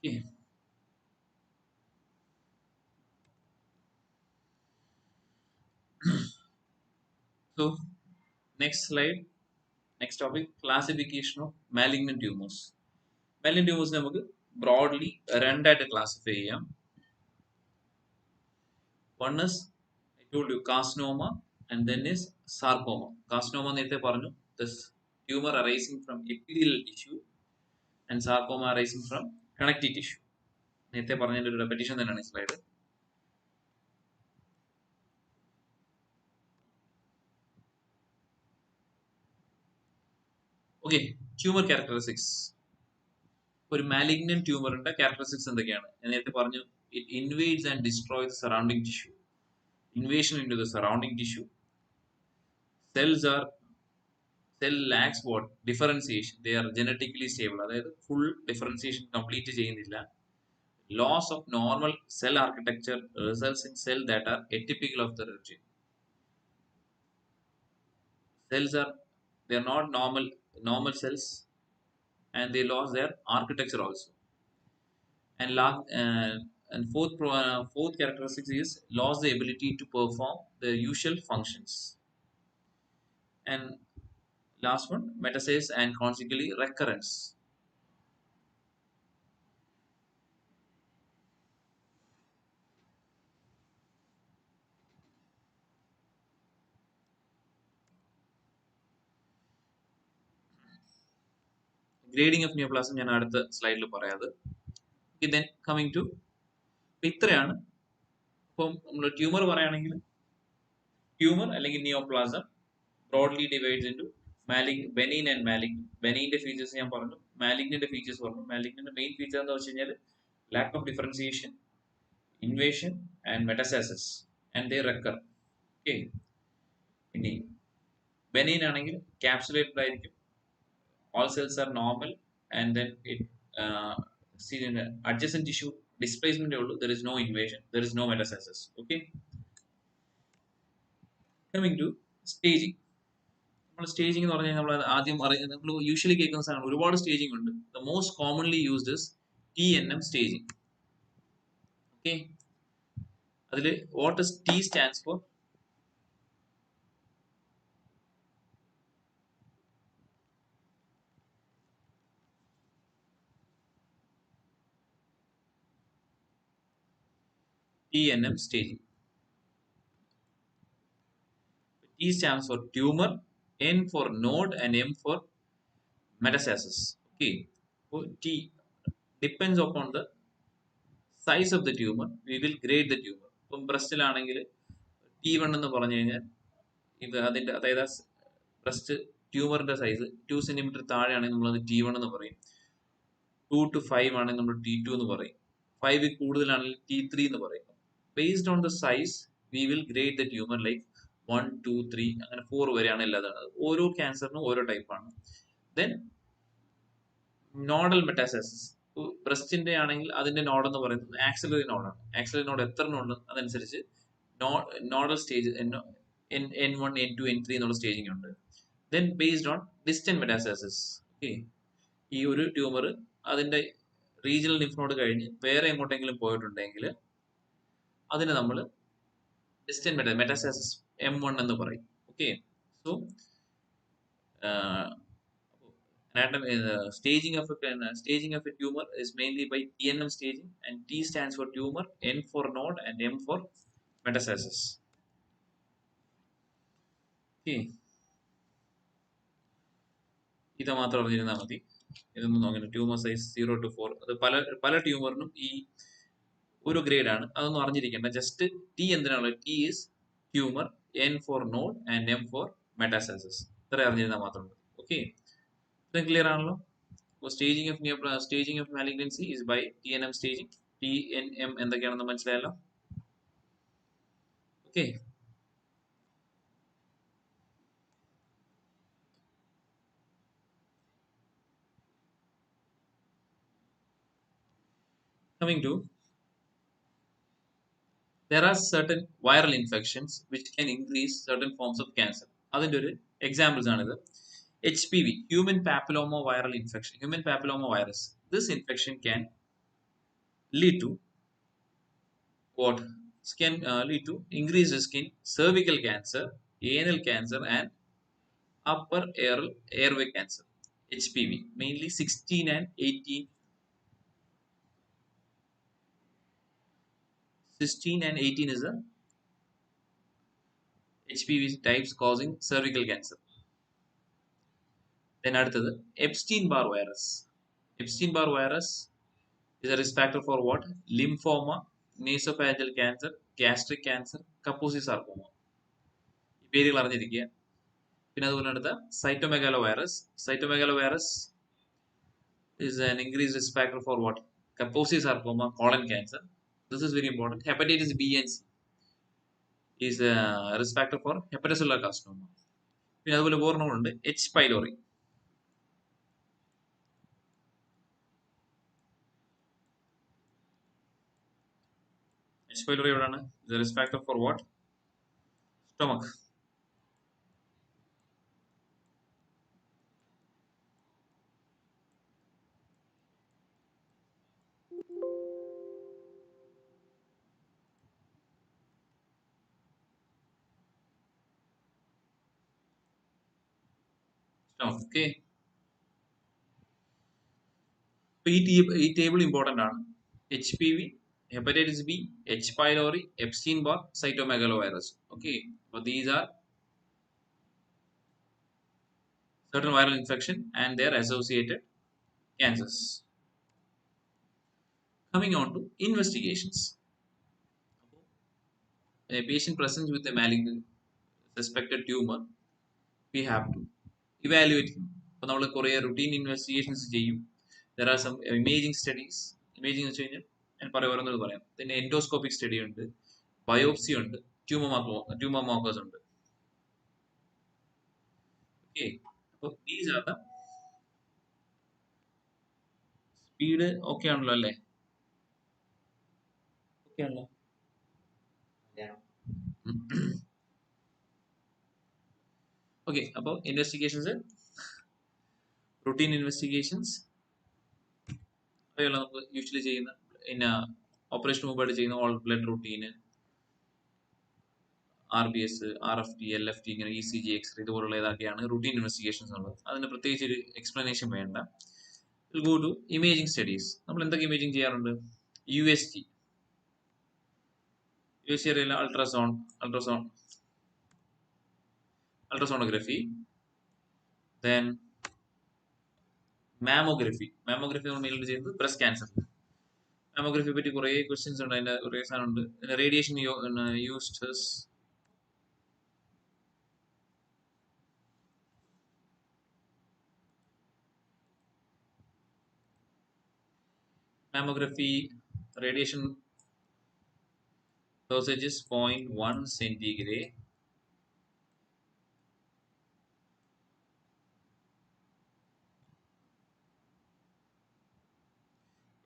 Okay. So next slide, next topic, classification of malignant tumors. Malignant tumors നമുക്ക് broadly രണ്ടായിട്ട് classify ചെയ്യാം. One is I told you carcinoma and then is sarcoma. Carcinoma നേരത്തെ പറഞ്ഞു, this tumor arising from epithelial tissue and sarcoma arising from connective tissue. നേരത്തെ പറഞ്ഞതിന്റെ ഒരു repetition തന്നെയാണ് ഈ slide. Okay, tumor characteristics. ഒരു മാലിഗ്നന്റ് ട്യൂമറിന്റെ ക്യാരക്ടറിസ്റ്റിക്സ് എന്തൊക്കെയാണ്? ഞാൻ നേരത്തെ പറഞ്ഞു, it invades and destroys the surrounding tissue. Invasion into the surrounding tissue. Cells are cell lacks what differentiation, they are genetically stable, അതായത് ഫുൾ ഡിഫറൻസിയേഷൻ കംപ്ലീറ്റ് ചെയ്യുന്നില്ല. Loss of normal cell architecture results in cell that are atypical of the region. Cells are, they are not normal cells, and they lost their architecture also. And fourth characteristic is lost the ability to perform the usual functions. And last one, metastasis and consequently recurrence. Grading of neoplasm ഞാൻ അടുത്ത സ്ലൈഡിൽ പറയാതെ. Then coming to ഇത്രയാണ്. ഇപ്പം നമ്മൾ tumour പറയുകയാണെങ്കിൽ tumour അല്ലെങ്കിൽ neoplasm broadly divides into benign and malignant. ബെനീന്റെ ഫീച്ചേഴ്സ് ഞാൻ പറഞ്ഞു, മാലിഗ്നന്റെ ഫീച്ചേഴ്സ് പറഞ്ഞു. മാലിഗ്നന്റെ മെയിൻ ഫീച്ചർ എന്താ വെച്ച് കഴിഞ്ഞാൽ lack of differentiation, invasion and metastasis and they recur. Okay. ഇനി ബെനീൻ ആണെങ്കിൽ ക്യാപ്സുലേറ്റഡ് ആയിരിക്കും, all cells are normal, and then it see in the adjacent tissue displacement, there is no invasion, there is no metastasis. Okay. Coming to staging. നമ്മൾ staging എന്ന് പറഞ്ഞാൽ നമ്മൾ ആദ്യം നമ്മൾ usually കേൾക്കുന്ന സാധനം, ഒരുപാട് സ്റ്റേജിംഗ് ഉണ്ട്. The most commonly used is TNM staging. Okay. അതിൽ what is T stands for? TNM staging. T stands for tumor, N for node, and M for metastasis. Okay. So T depends upon the size of the tumor, we will grade the tumor. ഇപ്പം ബ്രസ്റ്റിലാണെങ്കിൽ T1 എന്ന് പറഞ്ഞു കഴിഞ്ഞാൽ ഇത് അതിൻ്റെ, അതായത് breast ട്യൂമറിന്റെ size 2 centimetre താഴെയാണെങ്കിൽ നമ്മളത് T1 എന്ന് പറയും. 2 to 5 ആണെങ്കിൽ നമ്മൾ T2 എന്ന് പറയും. 5 കൂടുതലാണെങ്കിൽ T3 എന്ന് പറയും. Based on the size we will grade the tumour like 1, 2, 3 അങ്ങനെ 4 വരെയാണ് എല്ലാതാണ്. ഓരോ ക്യാൻസറിനും ഓരോ ടൈപ്പാണ്. Then nodal metastasis. ബ്രസ്റ്റിന്റെ ആണെങ്കിൽ അതിന്റെ നോഡ് എന്ന് പറയുന്നത് ആക്സിലറി നോഡാണ്. ആക്സിലറി നോഡ് എത്ര ഉണ്ട് അതനുസരിച്ച് nodal stage N1, N2, N3 എന്നുള്ള സ്റ്റേജിംഗ് ഉണ്ട്. Then based on distant metastasis. Okay. ഈ ഒരു ട്യൂമർ അതിന്റെ റീജിയണൽ ലിംഫ് നോഡ് കഴിഞ്ഞ് വേറെ എങ്ങോട്ടെങ്കിലും പോയിട്ടുണ്ടെങ്കിൽ അതിന് നമ്മൾ ഡിസ്റ്റന്റ് മെറ്റാസ്റ്റാസിസ് M1 എന്ന് പറയും. Okay. So staging of a tumor is mainly by TNM staging, and T stands for tumor, N for node, and M for metastasis. Okay. ഇത് മാത്രം അറിഞ്ഞിരുന്നാൽ മതി. ഇതൊന്നും നോക്കണം. ട്യൂമർ സൈസ് 0 to 4 അത് പല ട്യൂമറിനും ഈ ഒരു ഗ്രേഡ് ആണ്. അതൊന്നും അറിഞ്ഞിരിക്കേണ്ട. Just T എന്തിനാണുള്ളത്? T is tumor, N for node, and M for metastasis. ഇത്ര അറിഞ്ഞിരുന്നാൽ മാത്രം മതി. ഓക്കെ. ക്ലിയർ ആണല്ലോ? staging of malignancy is by TNM staging. TNM എന്തൊക്കെയാണെന്ന് മനസ്സിലായല്ലോ? Okay. Coming to, there are certain viral infections which can increase certain forms of cancer. അതിന്റെ ഒരു examples ആണിത്. HPV, human papilloma viral infection, human papilloma virus. This infection can lead to what? Can lead to increased skin, cervical cancer, anal cancer, and upper airway cancer. HPV mainly 16 and 18. 16 and 18 is the HPV types causing cervical cancer. Then അടുത്തത് Epstein-Barr virus. Epstein-Barr virus is a risk factor for what? Lymphoma, nasopharyngeal cancer, gastric cancer, Kaposi sarcoma. ഈ പേരുകൾ അറിഞ്ഞിരിക്കുക. പിന്നെ അതുപോലെ അടുത്ത cytomegalo virus. Cytomegalo virus is an increased risk factor for what? Kaposi sarcoma, colon cancer. This is very important. Hepatitis B and C is a risk factor for hepatocellular carcinoma. പിന്നെ അതുപോലെ വേറൊരെണ്ണമുണ്ട് H. pylori. H. pylori എവിടെയാണ്? The risk factor for what? Stomach. Stomach. Okay. ഈ table important ആണ്. HPV, hepatitis B, H. pylori, Epstein-Barr, cytomegalovirus. Okay, so these are certain viral infection and their associated cancers. Coming on to investigations. A patient presents with a malignant suspected tumor, we have to evaluate him. അപ്പോൾ നമ്മൾ കുറേ routine investigations ചെയ്യും. There are some imaging studies. Imaging എന്ന് വെച്ച് കഴിഞ്ഞാൽ ഞാൻ ഓരോന്നത് പറയാം. പിന്നെ എൻഡോസ്കോപ്പിക് സ്റ്റഡി ഉണ്ട്, ബയോപ്സി ഉണ്ട്, ട്യൂമർ മാർക്കേഴ്സ് ഉണ്ട്. ഓക്കെ, അപ്പോൾ these are the speed. Okay ആണല്ലോ അല്ലേ? ഓക്കെ ആണല്ലോ. ഓക്കെ, അപ്പോൾ ഇൻവെസ്റ്റിഗേഷൻസ്, റൂട്ടീൻ ഇൻവെസ്റ്റിഗേഷൻസ് അതെയല്ല നമുക്ക് യൂഷ്വലി ചെയ്യുന്ന. പിന്നെ ഓപ്പറേഷൻ മുമ്പായിട്ട് ചെയ്യുന്ന all blood routine, RBS, RFT, LFT, ഇങ്ങനെ ECG, എക്സ്റേ ഇതുപോലുള്ള ഏതൊക്കെയാണ് റൂട്ടീൻ ഇൻവെസ്റ്റിഗേഷൻസ് ഉള്ളത്. അതിന് പ്രത്യേകിച്ച് ഒരു എക്സ്പ്ലനേഷൻ വേണ്ട. Go to imaging studies. നമ്മൾ എന്തൊക്കെ ഇമേജിംഗ് ചെയ്യാറുണ്ട്? USG അറിയില്ല, അൾട്രാസോണോഗ്രഫി, ദെൻ മാമോഗ്രഫി. നമ്മൾ മെയിൻലി ചെയ്യുന്നത് ബ്രസ്റ്റ് ക്യാൻസർ. മാമോഗ്രഫിയെ പറ്റി കുറേ ക്വസ്റ്റ്യൻസ് ഉണ്ട്, അതിന്റെ കുറേ സാധനം ഉണ്ട്. Radiation used mammography radiation dosage is 0.1 centigrade.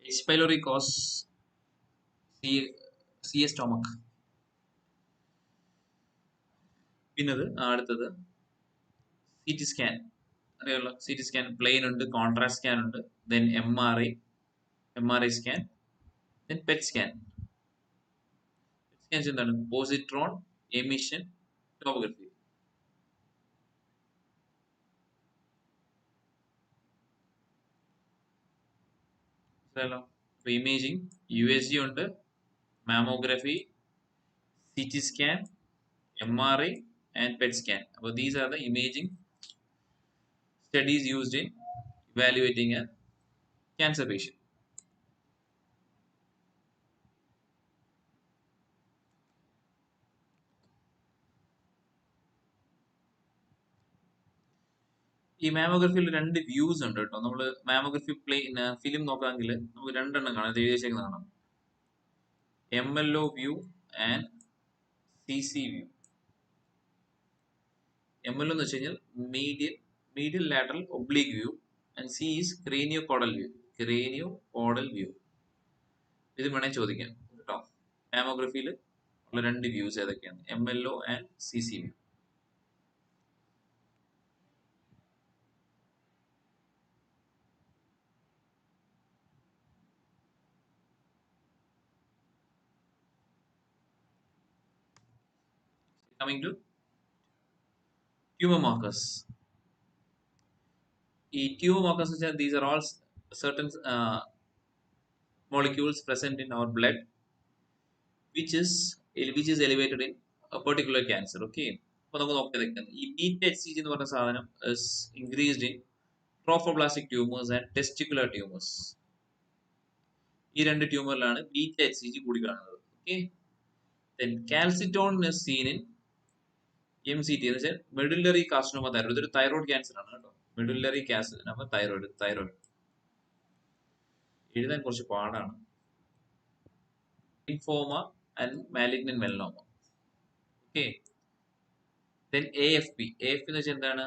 H. pylori cause CA stomach. പിന്നത് അടുത്തത് CT സ്കാൻ. അറിയാമല്ലോ, CT സ്കാൻ പ്ലെയിൻ ഉണ്ട്, കോൺട്രാസ്റ്റ് സ്കാൻ ഉണ്ട്, then MRI scan, then PET scan. Scans എന്താണ്? Positron emission tomography. Imaging USG ഉണ്ട്, mammography, CT scan, MRI and PET scan. അപ്പോൾ these are the imaging studies used in evaluating a cancer patient. ഈ മാമോഗ്രഫിയിൽ രണ്ട് views ഉണ്ട് കേട്ടോ. നമ്മൾ mammography film നോക്കാമെങ്കിൽ നമുക്ക് രണ്ടെണ്ണം കാണാം, ഇത് എഴുതിയേക്കുന്നത് കാണാം. MLO view and CC view. MLO എന്ന് വെച്ച് കഴിഞ്ഞാൽ medial lateral oblique view and C is craniocaudal view. ഇത് വേണേൽ ചോദിക്കാം കേട്ടോ. മാമോഗ്രഫിയിൽ ഉള്ള രണ്ട് വ്യൂസ് ഏതൊക്കെയാണ്? MLO and CC view. Coming to tumor markers. ഈ tumor markers വെച്ചാൽ these are all certain molecules present in our blood which is elevated in a particular cancer. Okay. അപ്പോൾ നമുക്ക് നോക്കിയത് ഈ ബീറ്റ എച്ച് സി ജി എന്ന് പറഞ്ഞ സാധനം is increased in trophoblastic tumors and testicular tumors. ഈ രണ്ട് ട്യൂമറിലാണ് ബീറ്റ എച്ച് സി ജി കൂടി കാണുന്നത്. Okay. Then calcitonin is seen in MCT എന്ന് വെച്ചാൽ മെഡുലറി കാർസിനോമ തൈറോയ്ഡ്. ഇതൊരു തൈറോയ്ഡ് ക്യാൻസർ ആണ് കേട്ടോ. മെഡുലറി കാർസിനോമ തൈറോയ്ഡ് എഴുതാൻ കുറച്ച് പാടാണ്. Lymphoma and malignant melanoma. Okay. Then AFP എന്ന് വെച്ചാൽ എന്താണ്?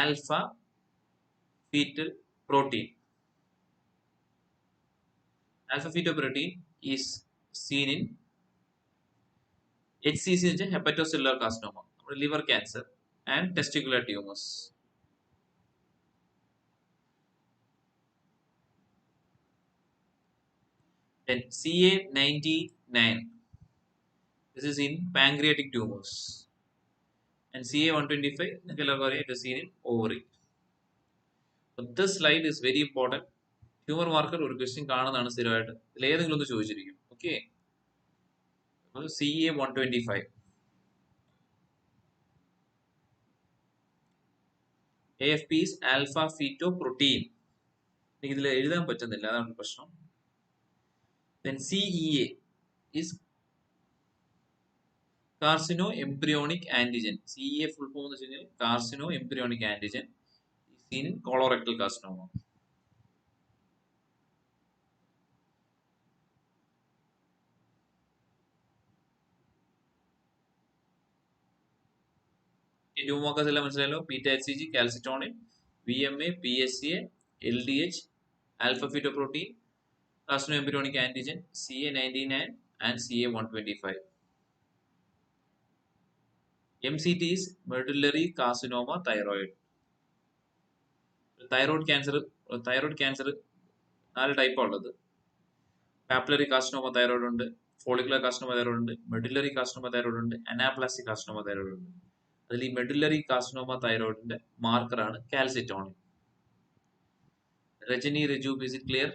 Alpha fetal protein. Alpha fetoprotein is seen in HCC, hepatocellular carcinoma, liver cancer, and testicular tumors. Then CA99, this is in pancreatic tumors, and CA125, it is seen in ovary. So this slide is very important. Tumour marker ഒരു question കാണുന്നതാണ് സ്ഥിരമായിട്ട്. ഇതിൽ ഏതെങ്കിലും ഒന്ന് ചോദിച്ചിരിക്കും. Okay. CA125 AFP is alpha fetoprotein. എനിക്ക് ഇതിൽ എഴുതാൻ പറ്റുന്നില്ല, അതാണ് പ്രശ്നം. Then CEA is carcino embryonic antigen. CEA full form എന്ന് വെച്ച് കഴിഞ്ഞാൽ carcino embryonic antigen is seen in colorectal carcinoma. Tumour markers എല്ലാം മനസ്സിലായല്ലോ. Beta H C G, calcitonin, VMA, PSA, LDH, alpha fetoprotein, carcino embryonic antigen, CA99 and CA125. MCT is medullary carcinoma thyroid. Thyroid cancer 4 type ഉള്ളത്. Papillary carcinoma thyroid ഉണ്ട്, follicular carcinoma thyroid ഉണ്ട്, medullary carcinoma thyroid ഉണ്ട്, anaplastic carcinoma thyroid ഉണ്ട്. അതിൽ ഈ medullary carcinoma തൈറോയ്ഡിന്റെ മാർക്കറാണ് calcitonin. Rajani, Raju, is it clear?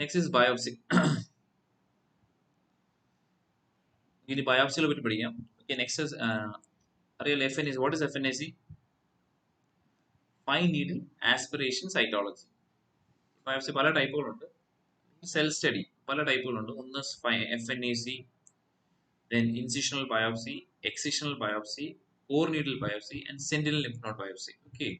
Next is biopsy. ഇനി ബയോപ്സിയെ പറ്റി പഠിക്കാം. ഓക്കെ. നെക്സ്റ്റ് ഇസ് അറിയാലോ FNAC. What is FNAC? Fine needle aspiration cytology. Biopsy പല ടൈപ്പുകളുണ്ട്. സെൽ സ്റ്റഡി പല ടൈപ്പുകളുണ്ട്. ഒന്ന് FNAC, then incisional biopsy, excisional biopsy, core needle biopsy, and sentinel lymph node biopsy. Okay.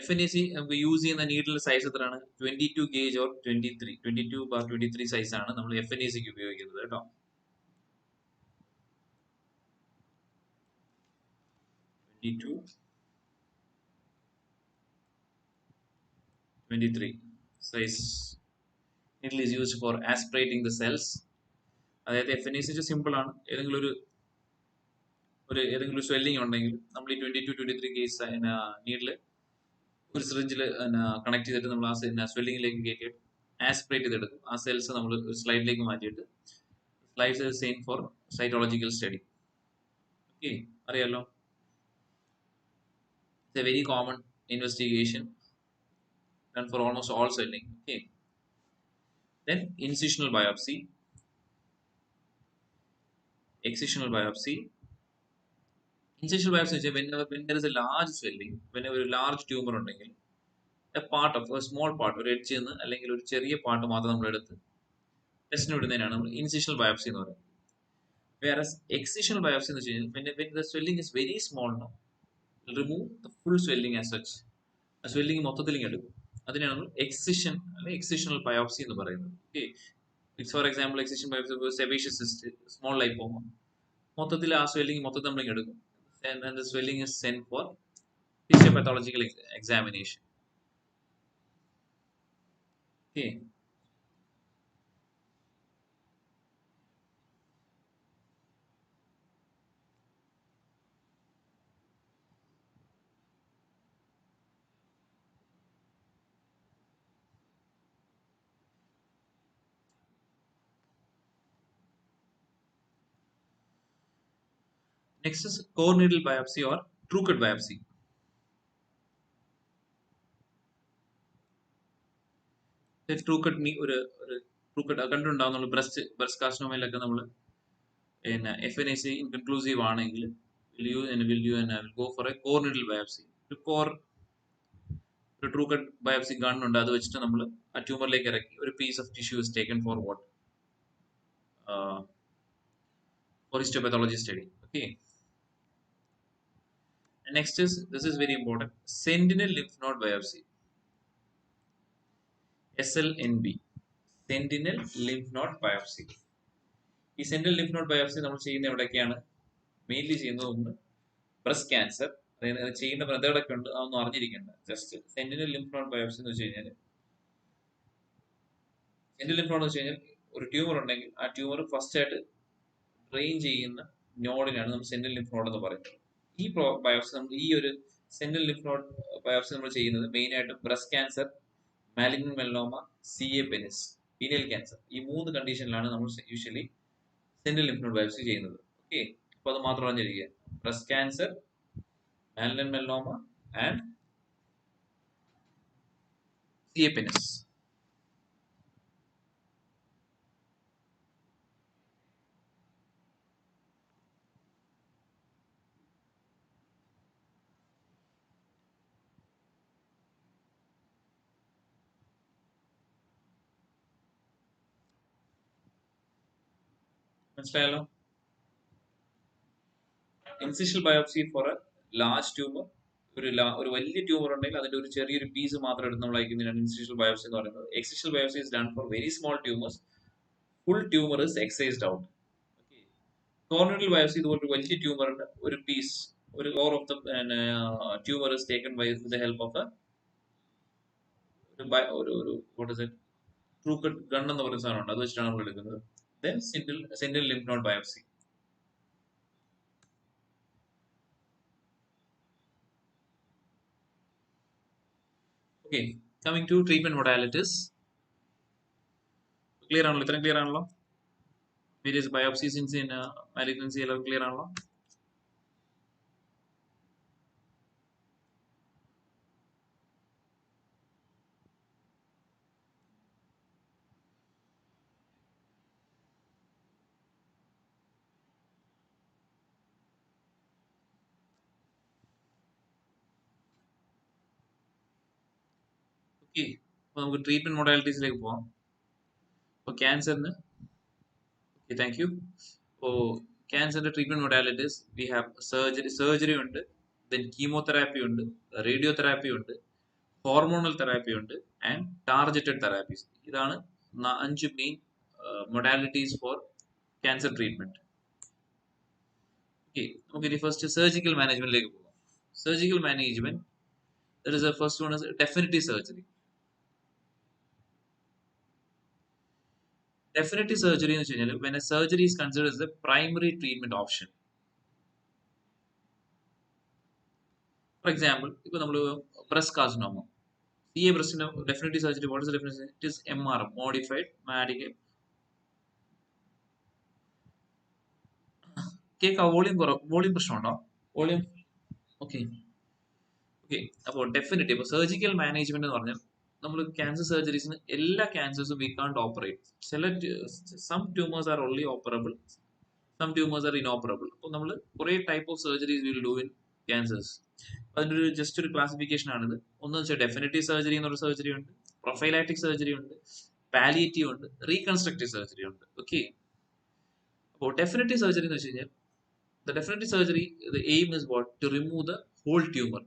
FNAC നമുക്ക് use ചെയ്യുന്ന നീഡിലിന്റെ size എത്രയാണ്? 22 gauge or 22/23 size ആണ് നമ്മൾ FNACക്ക് ഉപയോഗിക്കുന്നത് കേട്ടോ. 22/23 size needle is used for aspirating the cells. അതായത് FNAC സിമ്പിൾ ആണ്. ഏതെങ്കിലും ഒരു സ്വെല്ലിംഗ് ഉണ്ടെങ്കിൽ നമ്മൾ ഈ 22/23 ഗേജ് നീഡിൽ ഒരു സിറിഞ്ചിൽ കണക്ട് ചെയ്തിട്ട് നമ്മൾ ആ സ്വെല്ലിംഗിലേക്ക് കയറ്റിയിട്ട് ആസ്പിറേറ്റ് ചെയ്തെടുക്കും. ആ സെൽസ് നമ്മൾ ഒരു സ്ലൈഡിലേക്ക് മാറ്റിയിട്ട് slides same for cytological study. Okay. അറിയാലോ. It's a very common investigation done for almost all swelling. Okay. Then incisional biopsy, excisional biopsy. Incisional biopsy is when there is a large swelling, whenever a large tumor ഉണ്ടെങ്കിൽ a part of a small part ഒരു edge നിന്ന് അല്ലെങ്കിൽ ഒരു ചെറിയ part മാത്രം നമ്മൾ എടുത്ത് ടെസ്റ്റിന് വിടുന്നതിനാണ് നമ്മൾ ഇൻസിഷണൽ ബയോപ്സി എന്ന് പറയുന്നത്. Whereas excisional biopsy എന്ന് വെച്ച് കഴിഞ്ഞാൽ when the swelling is very small, no, remove the full swelling as such. ആ സ്വെല്ലിംഗ് മൊത്തത്തിൽ എടുക്കും. അതിനെയാണ് നമ്മൾ എക്സിഷൻ അല്ലെങ്കിൽ എക്സിഷണൽ ബയോപ്സി എന്ന് പറയുന്നത്. Okay, it's for example excision biopsy sebaceous cyst, small lipoma, മൊത്തത്തിൽ ആ സ്വെല്ലിംഗ് മൊത്തത്തിൽ നമ്മൾ എടുക്കും. And the swelling is sent for histopathological examination. Okay. Next is core needle biopsy or true cut biopsy. True cut ഒരു true cut കണ്ടിട്ടുണ്ടാവും. Breast കാർസിനോമയിലൊക്കെ നമ്മൾ പിന്നെ FNAC ഇൻകൺക്ലൂസീവ് ആണെങ്കിൽ will go for a core needle biopsy. ഒരു true cut biopsy കാണുന്നുണ്ട്, അത് വെച്ചിട്ട് നമ്മൾ ആ ട്യൂമറിലേക്ക് ഇറക്കി ഒരു piece of tissue is taken for what for histopathology study. Okay. And next is, this is very important, sentinel lymph node biopsy, SLNB, sentinel lymph node biopsy. ഈ സെന്റിനൽ ലിംഫ് നോഡ് ബയോപ്സി നമ്മൾ ചെയ്യുന്ന എവിടെയൊക്കെയാണ്? Mainly ചെയ്യുന്നത് ഒന്ന് breast cancer. അതായത് ചെയ്യുന്ന മെത്തേഡൊക്കെ ഉണ്ട്, അതൊന്നും അറിഞ്ഞിരിക്കേണ്ട. Just sentinel lymph node biopsy എന്ന് വെച്ച് കഴിഞ്ഞാൽ, സെന്റിനൽ ലിംഫ് നോഡ് എന്ന് വെച്ച് കഴിഞ്ഞാൽ ഒരു ട്യൂമർ ഉണ്ടെങ്കിൽ ആ ട്യൂമർ ഫസ്റ്റ് ആയിട്ട് ഡ്രെയിൻ ചെയ്യുന്ന നോഡിനാണ് നമ്മൾ സെന്റിനൽ ലിംഫ് നോഡ് എന്ന് പറയുന്നത്. ഈ ബയോപ്സി നമ്മൾ ഈ ഒരു സെന്റിനൽ ലിംഫ് നോഡ് ബയോപ്സി നമ്മൾ ചെയ്യുന്നത് മെയിൻ ആയിട്ട് breast cancer, malignant melanoma, CA penis, pineal cancer, ഈ 3 കണ്ടീഷനിലാണ് നമ്മൾ usually sentinel lymph node biopsy ചെയ്യുന്നത്. ഓക്കെ, അപ്പോൾ അത് മാത്രം അറിഞ്ഞിരിക്കുക. Breast cancer, malignant melanoma and CA penis. മനസ്സിലായല്ലോ? Incisional biopsy for a large tumour, ഒരു വലിയ ട്യൂമർ ഉണ്ടെങ്കിൽ അതിന്റെ ഒരു ചെറിയൊരു പീസ് മാത്രം എടുത്ത് നമ്മൾ അയക്കുന്നതിനാണ് ഇൻസിഷൽ ബയോപ്സി എന്ന് പറയുന്നത്. Excisional biopsy is done for very small tumours. Full tumour is excised out. Core needle biopsy ഇതുപോലെ വലിയ ട്യൂമറിന്റെ ഒരു പീസ്, ഒരു core of the tumour is taken by with the help of ഒരു what is it, true cut gun എന്ന് പറയുന്ന സാധനമുണ്ട്, അത് വെച്ചിട്ടാണ് നമ്മൾ എടുക്കുന്നത്. Then sentinel lymph node biopsy. Okay, coming to treatment modalities. Clear ആണല്ലോ? ഇത്രയും ക്ലിയർ ആണല്ലോ? വേരിയസ് ബയോപ്സീസ് ഇൻ മാലിഗ്നൻസി എല്ലാം ക്ലിയർ ആണല്ലോ? ഓക്കെ, അപ്പോൾ നമുക്ക് ട്രീറ്റ്മെന്റ് മൊഡാലിറ്റീസിലേക്ക് പോവാം. അപ്പോൾ ക്യാൻസറിന്, ഓക്കെ താങ്ക് യു. അപ്പോൾ ക്യാൻസറിന്റെ treatment modalities we have surgery ഉണ്ട്, ദെൻ കീമോതെറാപ്പി ഉണ്ട്, റേഡിയോ തെറാപ്പി ഉണ്ട്, ഹോർമോണൽ തെറാപ്പി ഉണ്ട് ആൻഡ് ടാർഗറ്റഡ് തെറാപ്പീസ്. ഇതാണ് 5 main modalities for cancer treatment. Okay, നമുക്ക് ഇനി ഫസ്റ്റ് സർജിക്കൽ മാനേജ്മെന്റിലേക്ക് പോകാം. Surgical management, that is the first one is definitive surgery. Definitive surgery എന്ന് വെച്ച് കഴിഞ്ഞാൽ when a surgery is considered as the primary treatment option. For example, ഇപ്പോൾ നമ്മൾ breast carcinoma, CA ബ്രസ്റ്റിന് definitive surgery, what is the difference? It is MRM, modified radical. കേൾക്കാം, volume പ്രശ്നമുണ്ടോ? Volume okay. Okay, അപ്പോൾ definitive, ഇപ്പോൾ surgical management എന്ന് പറഞ്ഞാൽ നമ്മൾ ക്യാൻസർ സർജറീസിന് എല്ലാ ക്യാൻസേഴ്സും we can't operate. Some tumours are only operable, some tumours are inoperable. അപ്പോൾ നമ്മൾ കുറേ type of surgeries will do in cancers. അതിൻ്റെ ഒരു ജസ്റ്റ് ഒരു ക്ലാസിഫിക്കേഷൻ ആണിത്. ഒന്ന് വെച്ചാൽ ഡെഫിനറ്റീവ് സർജറി എന്നൊരു സർജറി ഉണ്ട്, പ്രൊഫൈലാറ്റിക് സർജറി ഉണ്ട്, പാലിയേറ്റീവ് ഉണ്ട്, റീകൺസ്ട്രക്റ്റീവ് സർജറി ഉണ്ട്. ഓക്കെ, അപ്പോൾ ഡെഫിനറ്റീവ് സർജറി എന്ന് വെച്ച് കഴിഞ്ഞാൽ the definitive surgery, the aim is what? To remove the whole tumor.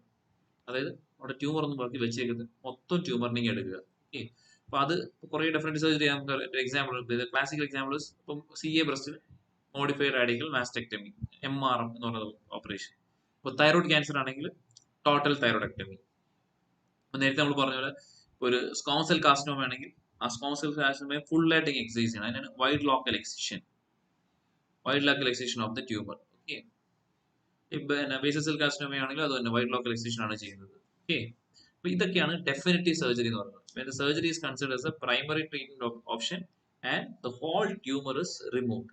അതായത് അവിടെ ട്യൂമർ ഒന്നും ബാക്കി വെച്ചേക്കുന്നത് മൊത്തം ട്യൂമറിനെ എടുക്കുക. ഓക്കെ, അപ്പൊ അത് കുറേ ഡിഫറെന്റ് സർജറി നമുക്ക് എക്സാമ്പിൾ ക്ലാസിക്കൽ എക്സാമ്പിൾ ഇപ്പം CA breast modified radical mastectomy, MRM എന്ന് പറയുന്ന ഓപ്പറേഷൻ. ഇപ്പോൾ തൈറോയ്ഡ് ക്യാൻസർ ആണെങ്കിൽ ടോട്ടൽ തൈറോയിഡക്ടമി. നേരത്തെ നമ്മൾ പറഞ്ഞ പോലെ ഒരു സ്ക്വോമസ് സെൽ കാർസിനോമ ആണെങ്കിൽ ആ സ്ക്വോമസ് സെൽ കാർസിനോമയെ ഫുൾ ആയിട്ട് എക്സൈസ് ചെയ്യണം. അതിനാണ് wide local excision of the tumour. Okay, പിന്നെ ബേസൽ സെൽ കാർസിനോമ ആണെങ്കിൽ അത് തന്നെ വൈഡ് ലോക്കൽ എക്സിഷൻ ആണ് ചെയ്യുന്നത്. ഓക്കെ, അപ്പൊ ഇതൊക്കെയാണ് ഡെഫിനിറ്റീവ് സർജറി എന്ന് പറയുന്നത്. When the surgery is considered as a primary treatment option and the whole tumor is removed.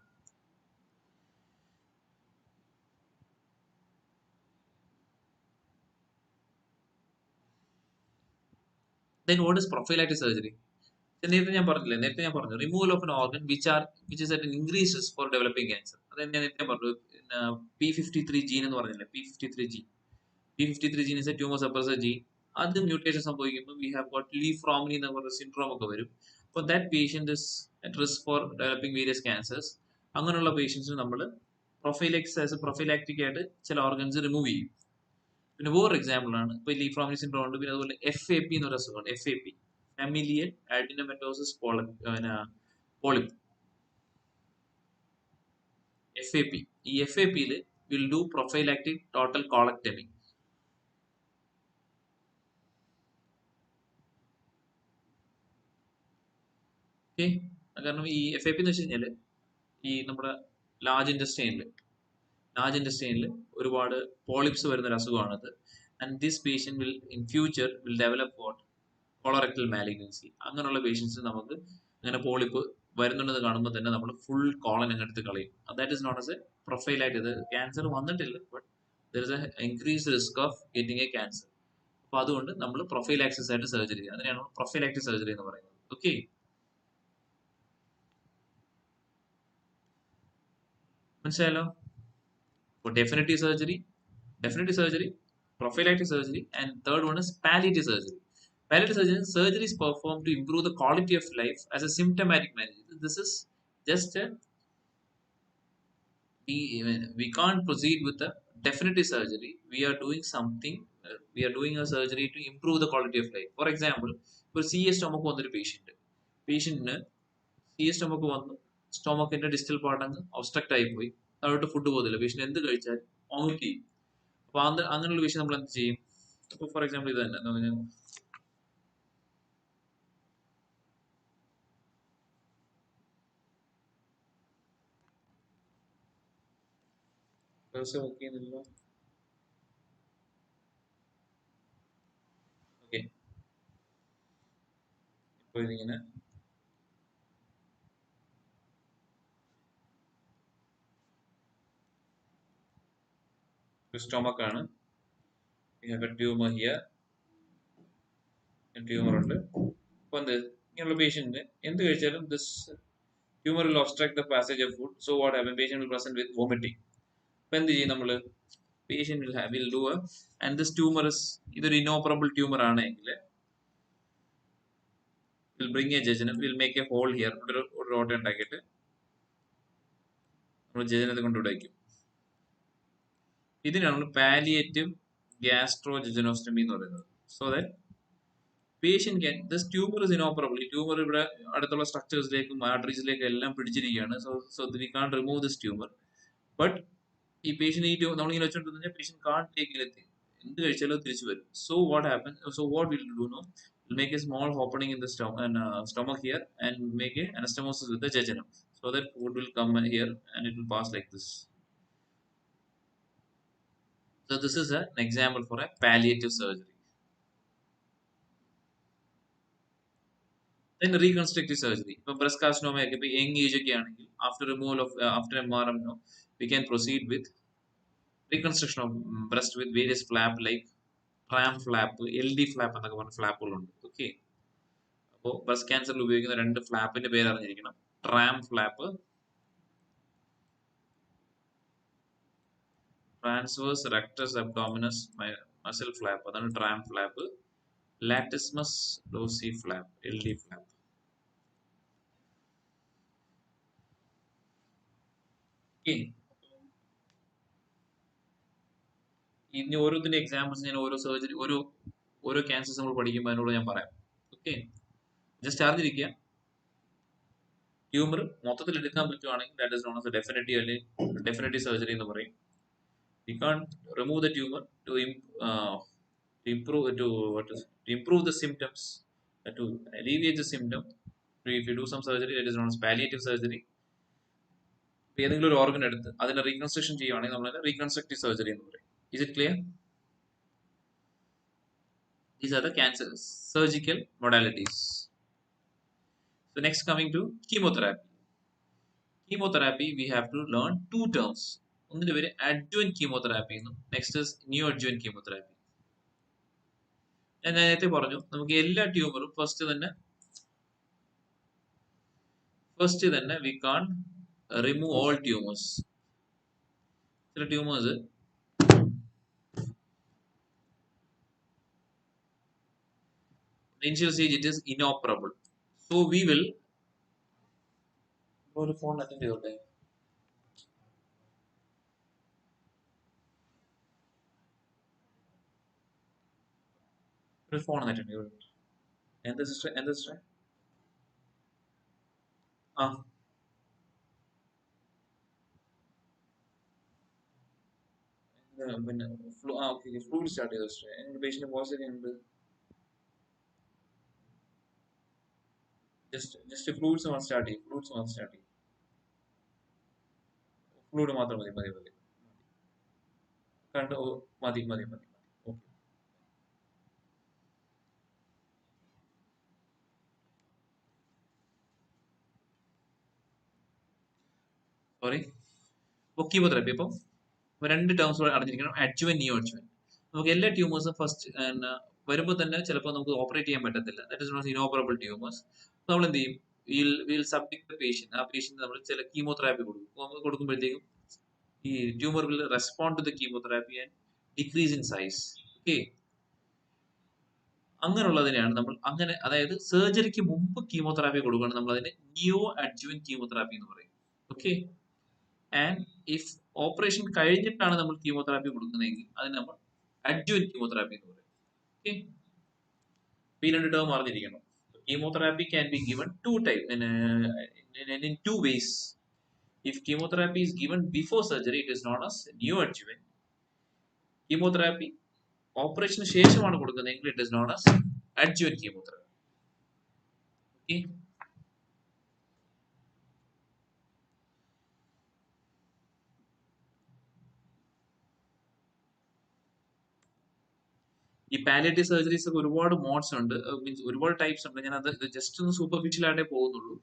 Then what is prophylactic surgery? നേരത്തെ ഞാൻ പറഞ്ഞു removal of N organ which is at an increased risk for developing cancer. അത് ഞാൻ നേരത്തെ പറഞ്ഞു. P53 gene എന്ന് പറഞ്ഞില്ലേ, P53 gene is a tumor suppressor gene. അത് മ്യൂട്ടേഷൻ സംഭവിക്കുമ്പോൾ വി ഹാവ് ഗോട്ട് ലീഫ്രോമിനി എന്ന് പറഞ്ഞ സിൻഡ്രോം ഒക്കെ വരും. അപ്പോൾ that patient is at risk for developing various cancers. അങ്ങനെയുള്ള പേഷ്യൻസിന് നമ്മൾ പ്രൊഫൈലാക്റ്റിക് ആയിട്ട് ചില ഓർഗൻസ് റിമൂവ് ചെയ്യും. പിന്നെ വേറെ എക്സാമ്പിൾ ആണ് ഇപ്പൊ ലീഫ്രോമിനി സിൻഡ്രോം ഉണ്ട്. പിന്നെ അതുപോലെ FAP എന്നൊരു അസുഖമാണ്. FAP, familial adenomatosis polyp. FAP, ഈ FAP-യിൽ will do prophylactic total colectomy. Okay, കാരണം ഈ FAP എന്ന് വെച്ച് കഴിഞ്ഞാല് ഈ നമ്മുടെ ലാർജ് ഇൻഡസ്ട്രിയിൽ ഒരുപാട് പോളിപ്സ് വരുന്ന ഒരു അസുഖമാണത്. And this patient in future will develop what colorectal malignancy. അങ്ങനെയുള്ള പേഷ്യൻസ് നമുക്ക് അങ്ങനെ പോളിപ്പ് വരുന്നുണ്ടെന്ന് കാണുമ്പോൾ തന്നെ നമ്മൾ ഫുൾ കോളൻ അങ്ങെടുത്ത് കളയും. That is not as a പ്രൊഫൈലായിട്ട്. ഇത് ക്യാൻസർ വന്നിട്ടില്ല, but there is a increased risk of getting a cancer. അപ്പൊ അതുകൊണ്ട് നമ്മൾ പ്രൊഫൈലാക്സിസ് ആയിട്ട് സർജറി ചെയ്യുക. അതിനെയാണ് പ്രൊഫൈലാക്റ്റിക് സർജറി എന്ന് പറയുന്നത്. ഓക്കെ, മനസ്സിലായല്ലോ? definitive surgery, prophylactic surgery, and third one is palliative surgery. Palliative surgery is performed to improve the quality of life as a symptomatic management. This is just we can't proceed with the definitive surgery. We are doing something. We are doing a surgery to improve the quality of life. For example, for CA stomach വന്നൊരു പേഷ്യന്റിന് CA stomach വന്നു, സ്റ്റൊമക്കിന്റെ distal part അങ്ങ് obstruct ആയി പോയി, അതോട്ട് food പോകുന്നില്ല. Patient എന്ത് കഴിച്ചാൽ vomit ചെയ്യും. അപ്പൊ അങ്ങനെയുള്ള വിഷയം നമ്മൾ എന്ത് ചെയ്യും? അപ്പൊ ഫോർ എക്സാമ്പിൾ ഇത് തന്നെ ഓക്കെ, ഇപ്പൊ ഇതിങ്ങനെ സ്റ്റൊമക്ക് ആണ്. ട്യൂമർ ഹിയർ, ട്യൂമർ ഉണ്ട്. അപ്പൊ ഇങ്ങനെയുള്ള പേഷ്യന്റിന് എന്ത് കഴിച്ചാലും this tumour will obstruct the passage of food. So what happen? Patient will present with vomiting. അപ്പൊ എന്ത് ചെയ്യും നമ്മള്? Patient will do and this tumour ഇതൊരു ഇനോപ്പറബിൾ ട്യൂമർ ആണെങ്കിൽ will bring a jejunum, will make a hole here. ഒരു ഓട്ട ഉണ്ടാക്കിയിട്ട് നമ്മൾ ജജനത്തെ കൊണ്ടുവിടെ വയ്ക്കും. ഇതിനാണ് പാലിയേറ്റീവ് ഗ്യാസ്ട്രോജെജനോസ്റ്റമി എന്ന് പറയുന്നത്. So that patient can this tumour is inoperable. ഈ ട്യൂമർ ഇവിടെ അടുത്തുള്ള സ്ട്രക്ചേഴ്സിലേക്കും ആർട്ടറീസിലേക്കും എല്ലാം പിടിച്ചിരിക്കുകയാണ്. So we can't remove this tumour. But ഈ പേഷ്യന്റ് നമ്മളിങ്ങനെ വെച്ചോണ്ടിരുന്ന പേഷ്യന്റ് കാൺ ടേക്ക് എനിത്തിങ്. എന്ത് കഴിച്ചാലും തിരിച്ചു വരും. So what happen? So what will do no? We'll make a small opening in the stomach here and make a anastomosis with the jejunum, so that food will come here and it will pass like this. So this is an example for a palliative surgery. Then reconstructive surgery. If breast carcinoma if young age after removal of after MRM, we can proceed with reconstruction of breast with various flap like tram flap, LD flap എന്നൊക്കെ പറഞ്ഞ ഫ്ലാപ്പുകളുണ്ട്. Okay, അപ്പോൾ breast ക്യാൻസറിൽ ഉപയോഗിക്കുന്ന രണ്ട് ഫ്ലാപ്പിന്റെ പേര് അറിഞ്ഞിരിക്കണം. TRAM flap, transverse rectus abdominis muscle flap, അതാണ് TRAM flap. Latissimus dorsi flap, LD flap. ഇനി ഓരോത്തിന്റെ എക്സാമ്പിൾസ് ഞാൻ ഓരോ സർജറി ഓരോ ക്യാൻസേഴ്സ് നമ്മൾ പഠിക്കുമ്പോൾ അതിനോട് ഞാൻ പറയാം. ഓക്കെ, ജസ്റ്റ് അറിഞ്ഞിരിക്കുക. ട്യൂമർ മൊത്തത്തിൽ എടുക്കാൻ പറ്റുവാണെങ്കിൽ that is known as definitive അല്ലെങ്കിൽ ഡെഫിനറ്റീവ് സർജറി എന്ന് പറയും. We can't remove the tumor to improve the symptoms, to alleviate the symptom. If you do some surgery, that is known as palliative surgery. ഏതെങ്കിലും ഒരു organ എടുത്ത് അതിനെ reconstruction ചെയ്യുവാണെങ്കിൽ നമ്മൾ reconstructive surgery എന്ന് പറയും. Is it clear? These are the cancer surgical modalities. So next, coming to chemotherapy. Chemotherapy, we have to learn two terms. ഒന്നിന്റെ പേര് adjuvant chemotherapy എന്നും നെക്സ്റ്റ് ഇസ് neoadjuvant chemotherapy. ഞാൻ നേരത്തെ പറഞ്ഞു നമുക്ക് എല്ലാ ട്യൂമറും ഫസ്റ്റ് തന്നെ we can't remove all tumors. ചില tumours initial stage it is inoperable, so we will ഒരു ഫോൺ അറ്റൻഡ് ചെയ്തോട്ടെ. ഒരു ഫോൺ അറ്റൻഡ് ചെയ്തോട്ടെ. എന്താ സിസ്റ്റർ ആ പിന്നെ ഓക്കെ ഫ്ലൂയിഡ് സ്റ്റാർട്ട് ചെയ്തു സിസ്റ്റർ. എന്റെ പേഷ്യന്റ് പോസിറ്റീവ് ഉണ്ട്. ജസ്റ്റ് ഫ്ലൂയിഡ്സ് മാത്രം സ്റ്റാർട്ട് ചെയ്യും. ഫ്ലൂയിഡ് മാത്രം മതി കണ്ട് മതി. Okay, sorry. കീമോതെറാപ്പി ഇപ്പം രണ്ട് ടേംസ് അറിഞ്ഞിരിക്കണം, അഡ്ജുവന്റ് നിയോഅഡ്ജുവന്റ്. നമുക്ക് എല്ലാ ട്യൂമേഴ്സും ഫസ്റ്റ് വരുമ്പോൾ തന്നെ ചിലപ്പോൾ നമുക്ക് ഓപ്പറേറ്റ് ചെയ്യാൻ പറ്റത്തില്ല. That is not inoperable tumours. നമ്മൾ എന്ത് ചെയ്യും, വിൽ സബ്ജക്ട് ദ പേഷ്യന്റ്. ആ പേഷ്യന്റ് നമ്മൾ ചില കീമോതെറാപ്പി കൊടുക്കുമ്പോഴത്തേക്കും ഈ tumour will respond to the chemotherapy and decrease in size. Okay, അങ്ങനെയുള്ളതിനെയാണ് നമ്മൾ അതായത് സർജറിക്ക് മുമ്പ് കീമോതെറാപ്പി കൊടുക്കുകയാണ് നമ്മൾ അതിന് നിയോ അഡ്ജുവന്റ് കീമോതെറാപ്പി എന്ന് പറയും. ഓക്കെ, ആൻഡ് ഇഫ് ഓപ്പറേഷൻ കഴിഞ്ഞിട്ടാണ് നമ്മൾ കീമോതെറാപ്പി കൊടുക്കുന്നതെങ്കിൽ അതിന് നമ്മൾ അഡ്ജുവന്റ് കീമോതെറാപ്പി എന്ന് പറയും. ഓക്കെ, ഈ രണ്ട് ടേം അറിഞ്ഞിരിക്കണം. Chemotherapy can be given in two ways. If chemotherapy is given before surgery, it is known as neoadjuvant. Chemotherapy operation ശേഷമാണ് കൊടുക്കുന്നതെങ്കിൽ it is known as adjuvant chemotherapy. Okay. ഈ palliative surgeries ഒക്കെ ഒരുപാട് modes ഉണ്ട്, means ഒരുപാട് types ഉണ്ട്. ഞാൻ അത് just ഒന്ന് സൂപ്പർഫിഷ്യൽ ആയിട്ടേ പോകുന്നുള്ളൂ.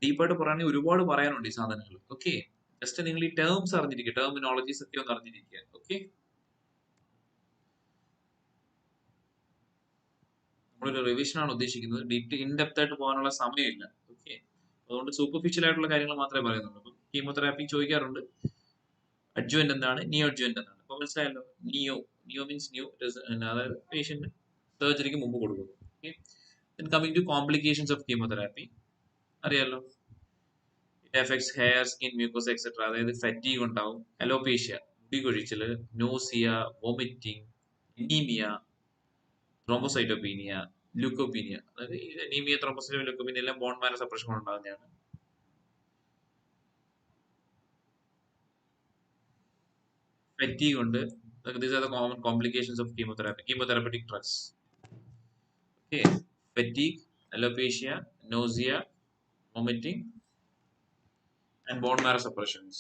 ഡീപ്പായിട്ട് പറയുകയാണെങ്കിൽ ഒരുപാട് പറയാനുണ്ട് ഈ സാധനങ്ങൾ. ഓക്കെ, ജസ്റ്റ് നിങ്ങൾ ഈ ടേംസ് അറിഞ്ഞിരിക്കുക, ടെർമിനോളജീസ് ഒക്കെ ഒന്ന് അറിഞ്ഞിരിക്കുക. ഓക്കെ, നമ്മളൊരു റിവിഷൻ ആണ് ഉദ്ദേശിക്കുന്നത്, ഇൻഡെപ്ത് ആയിട്ട് പോകാനുള്ള സമയമില്ല. ഓക്കെ, അതുകൊണ്ട് സൂപ്പർഫിഷ്യൽ ആയിട്ടുള്ള കാര്യങ്ങൾ മാത്രമേ പറയുന്നുള്ളൂ. അപ്പം കീമോതെറാപ്പി ചോദിക്കാറുണ്ട്, അഡ്ജുവന്റ് എന്താണ്, നിയോ അഡ്ജുവന്റ് എന്താണ്. അപ്പൊ മനസ്സിലായല്ലോ. നിയോ മീൻസ് ന്യൂ, അതായത് പേഷ്യന്റ് സർജറിക്ക് മുമ്പ് കൊടുക്കുന്നു. Okay, then coming to complications of chemotherapy, അറിയാലോ, it effects hair, skin, mucosa etcetera. അതായത് ഫറ്റീഗ് ഉണ്ടാവും, അലോപേഷ്യ, മുടി കൊഴിച്ചില്, nausea, vomiting, anaemia, thrombocytopenia, leukopenia. അതായത് അനീമിയ, ത്രോംബോസൈറ്റോപീനിയ, ല്യൂക്കോപീനിയ എല്ലാം ബോൺ മാരോ സപ്രഷൻ ഉണ്ടാകുന്നതാണ്. ഫറ്റീഗ് ഉണ്ട്. These are the common complications of chemotherapy, chemotherapeutic drugs. Okay, fatigue, alopecia, nausea, vomiting, and bone marrow suppressions.